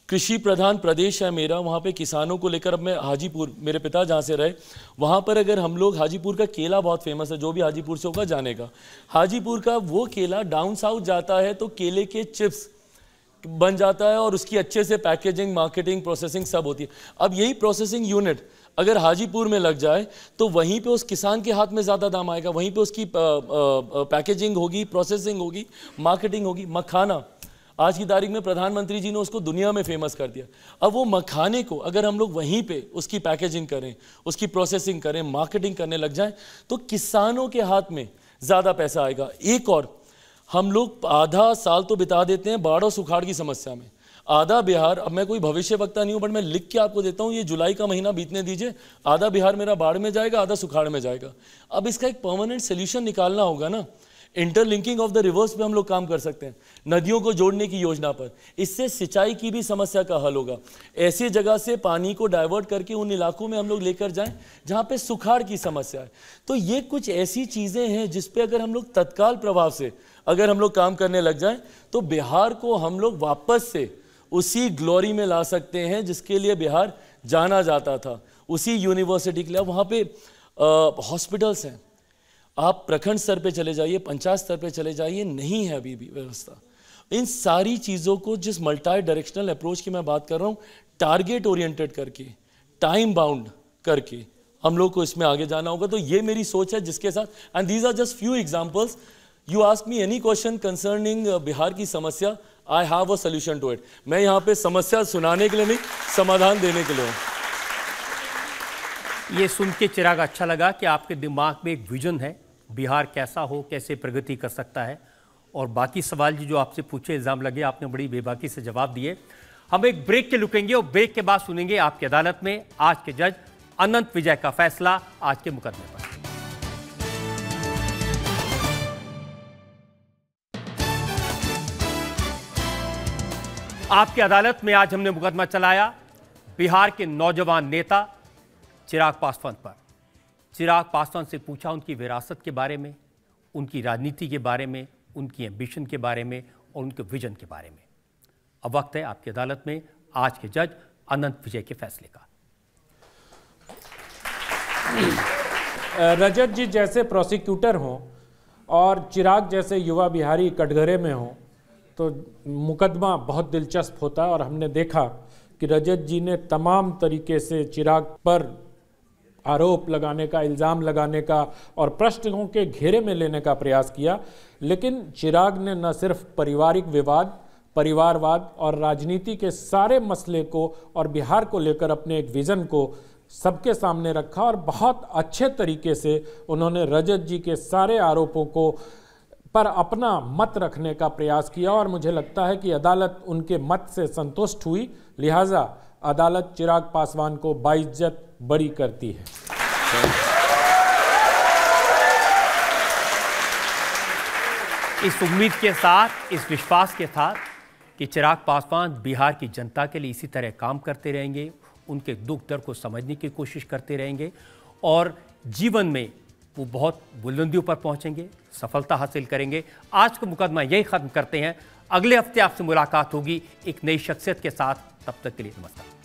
कृषि प्रधान प्रदेश है मेरा, वहाँ पे किसानों को लेकर, अब मैं हाजीपुर, मेरे पिता जहाँ से रहे, वहाँ पर अगर हम लोग, हाजीपुर का केला बहुत फेमस है, जो भी हाजीपुर से होगा जानेगा। हाजीपुर का वो केला डाउन साउथ जाता है तो केले के चिप्स बन जाता है और उसकी अच्छे से पैकेजिंग, मार्केटिंग, प्रोसेसिंग सब होती है। अब यही प्रोसेसिंग यूनिट अगर हाजीपुर में लग जाए तो वहीं पे उस किसान के हाथ में ज़्यादा दाम आएगा, वहीं पे उसकी पैकेजिंग होगी, प्रोसेसिंग होगी, मार्केटिंग होगी। मखाना, आज की तारीख में प्रधानमंत्री जी ने उसको दुनिया में फेमस कर दिया। अब वो मखाने को अगर हम लोग वहीं पे उसकी पैकेजिंग करें, उसकी प्रोसेसिंग करें, मार्केटिंग करने लग जाएं, तो किसानों के हाथ में ज़्यादा पैसा आएगा। एक और, हम लोग आधा साल तो बिता देते हैं बाढ़ और सुखाड़ की समस्या में। आधा बिहार, अब मैं कोई भविष्य वक्ता नहीं हूं, बट मैं लिख के आपको देता हूं, ये जुलाई का महीना बीतने दीजिए, आधा बिहार मेरा बाढ़ में जाएगा, आधा सुखाड़ में जाएगा। अब इसका एक परमानेंट सोल्यूशन निकालना होगा ना। इंटरलिंकिंग ऑफ द रिवर्स पे हम लोग काम कर सकते हैं, नदियों को जोड़ने की योजना पर, इससे सिंचाई की भी समस्या का हल होगा। ऐसी जगह से पानी को डाइवर्ट करके उन इलाकों में हम लोग लेकर जाएं जहां पे सुखाड़ की समस्या है। तो ये कुछ ऐसी चीजें हैं जिस पे अगर हम लोग तत्काल प्रभाव से अगर हम लोग काम करने लग जाएं, तो बिहार को हम लोग वापस से उसी ग्लोरी में ला सकते हैं जिसके लिए बिहार जाना जाता था, उसी यूनिवर्सिटी के लिए। वहाँ पे हॉस्पिटल्स हैं, आप प्रखंड स्तर पे चले जाइए, पंचायत स्तर पे चले जाइए, नहीं है अभी भी व्यवस्था। इन सारी चीज़ों को, जिस मल्टी डायरेक्शनल अप्रोच की मैं बात कर रहा हूँ, टारगेट ओरिएंटेड करके, टाइम बाउंड करके हम लोग को इसमें आगे जाना होगा। तो ये मेरी सोच है जिसके साथ, and these are just few examples. You ask me any question concerning Bihar की समस्या, I have a solution to it. मैं यहाँ पे समस्या सुनाने के लिए नहीं, समाधान देने के लिए हूँ। ये सुन के चिराग अच्छा लगा कि आपके दिमाग में एक विजन है, बिहार कैसा हो, कैसे प्रगति कर सकता है। और बाकी सवाल जो आपसे पूछे, इल्ज़ाम लगे, आपने बड़ी बेबाकी से जवाब दिए। हम एक ब्रेक के रुकेंगे और ब्रेक के बाद सुनेंगे आपकी अदालत में आज के जज अनंत विजय का फैसला आज के मुकदमे पर। आपकी अदालत में आज हमने मुकदमा चलाया बिहार के नौजवान नेता चिराग पासवान पर। चिराग पासवान से पूछा उनकी विरासत के बारे में, उनकी राजनीति के बारे में, उनकी एम्बिशन के बारे में और उनके विजन के बारे में। अब वक्त है आपकी अदालत में आज के जज अनंत विजय के फैसले का। रजत जी जैसे प्रोसिक्यूटर हों और चिराग जैसे युवा बिहारी कटघरे में हों तो मुकदमा बहुत दिलचस्प होता है। और हमने देखा कि रजत जी ने तमाम तरीके से चिराग पर आरोप लगाने का, इल्ज़ाम लगाने का और प्रश्नों के घेरे में लेने का प्रयास किया, लेकिन चिराग ने न सिर्फ पारिवारिक विवाद, परिवारवाद और राजनीति के सारे मसले को और बिहार को लेकर अपने एक विज़न को सबके सामने रखा और बहुत अच्छे तरीके से उन्होंने रजत जी के सारे आरोपों को पर अपना मत रखने का प्रयास किया और मुझे लगता है कि अदालत उनके मत से संतुष्ट हुई, लिहाजा अदालत चिराग पासवान को बाइज्जत बरी करती है। इस उम्मीद के साथ, इस विश्वास के साथ कि चिराग पासवान बिहार की जनता के लिए इसी तरह काम करते रहेंगे, उनके दुख दर्द को समझने की कोशिश करते रहेंगे और जीवन में वो बहुत बुलंदियों पर पहुंचेंगे, सफलता हासिल करेंगे। आज का मुकदमा यही खत्म करते हैं। अगले हफ्ते आपसे मुलाकात होगी एक नई शख्सियत के साथ। तब तक के लिए नमस्कार।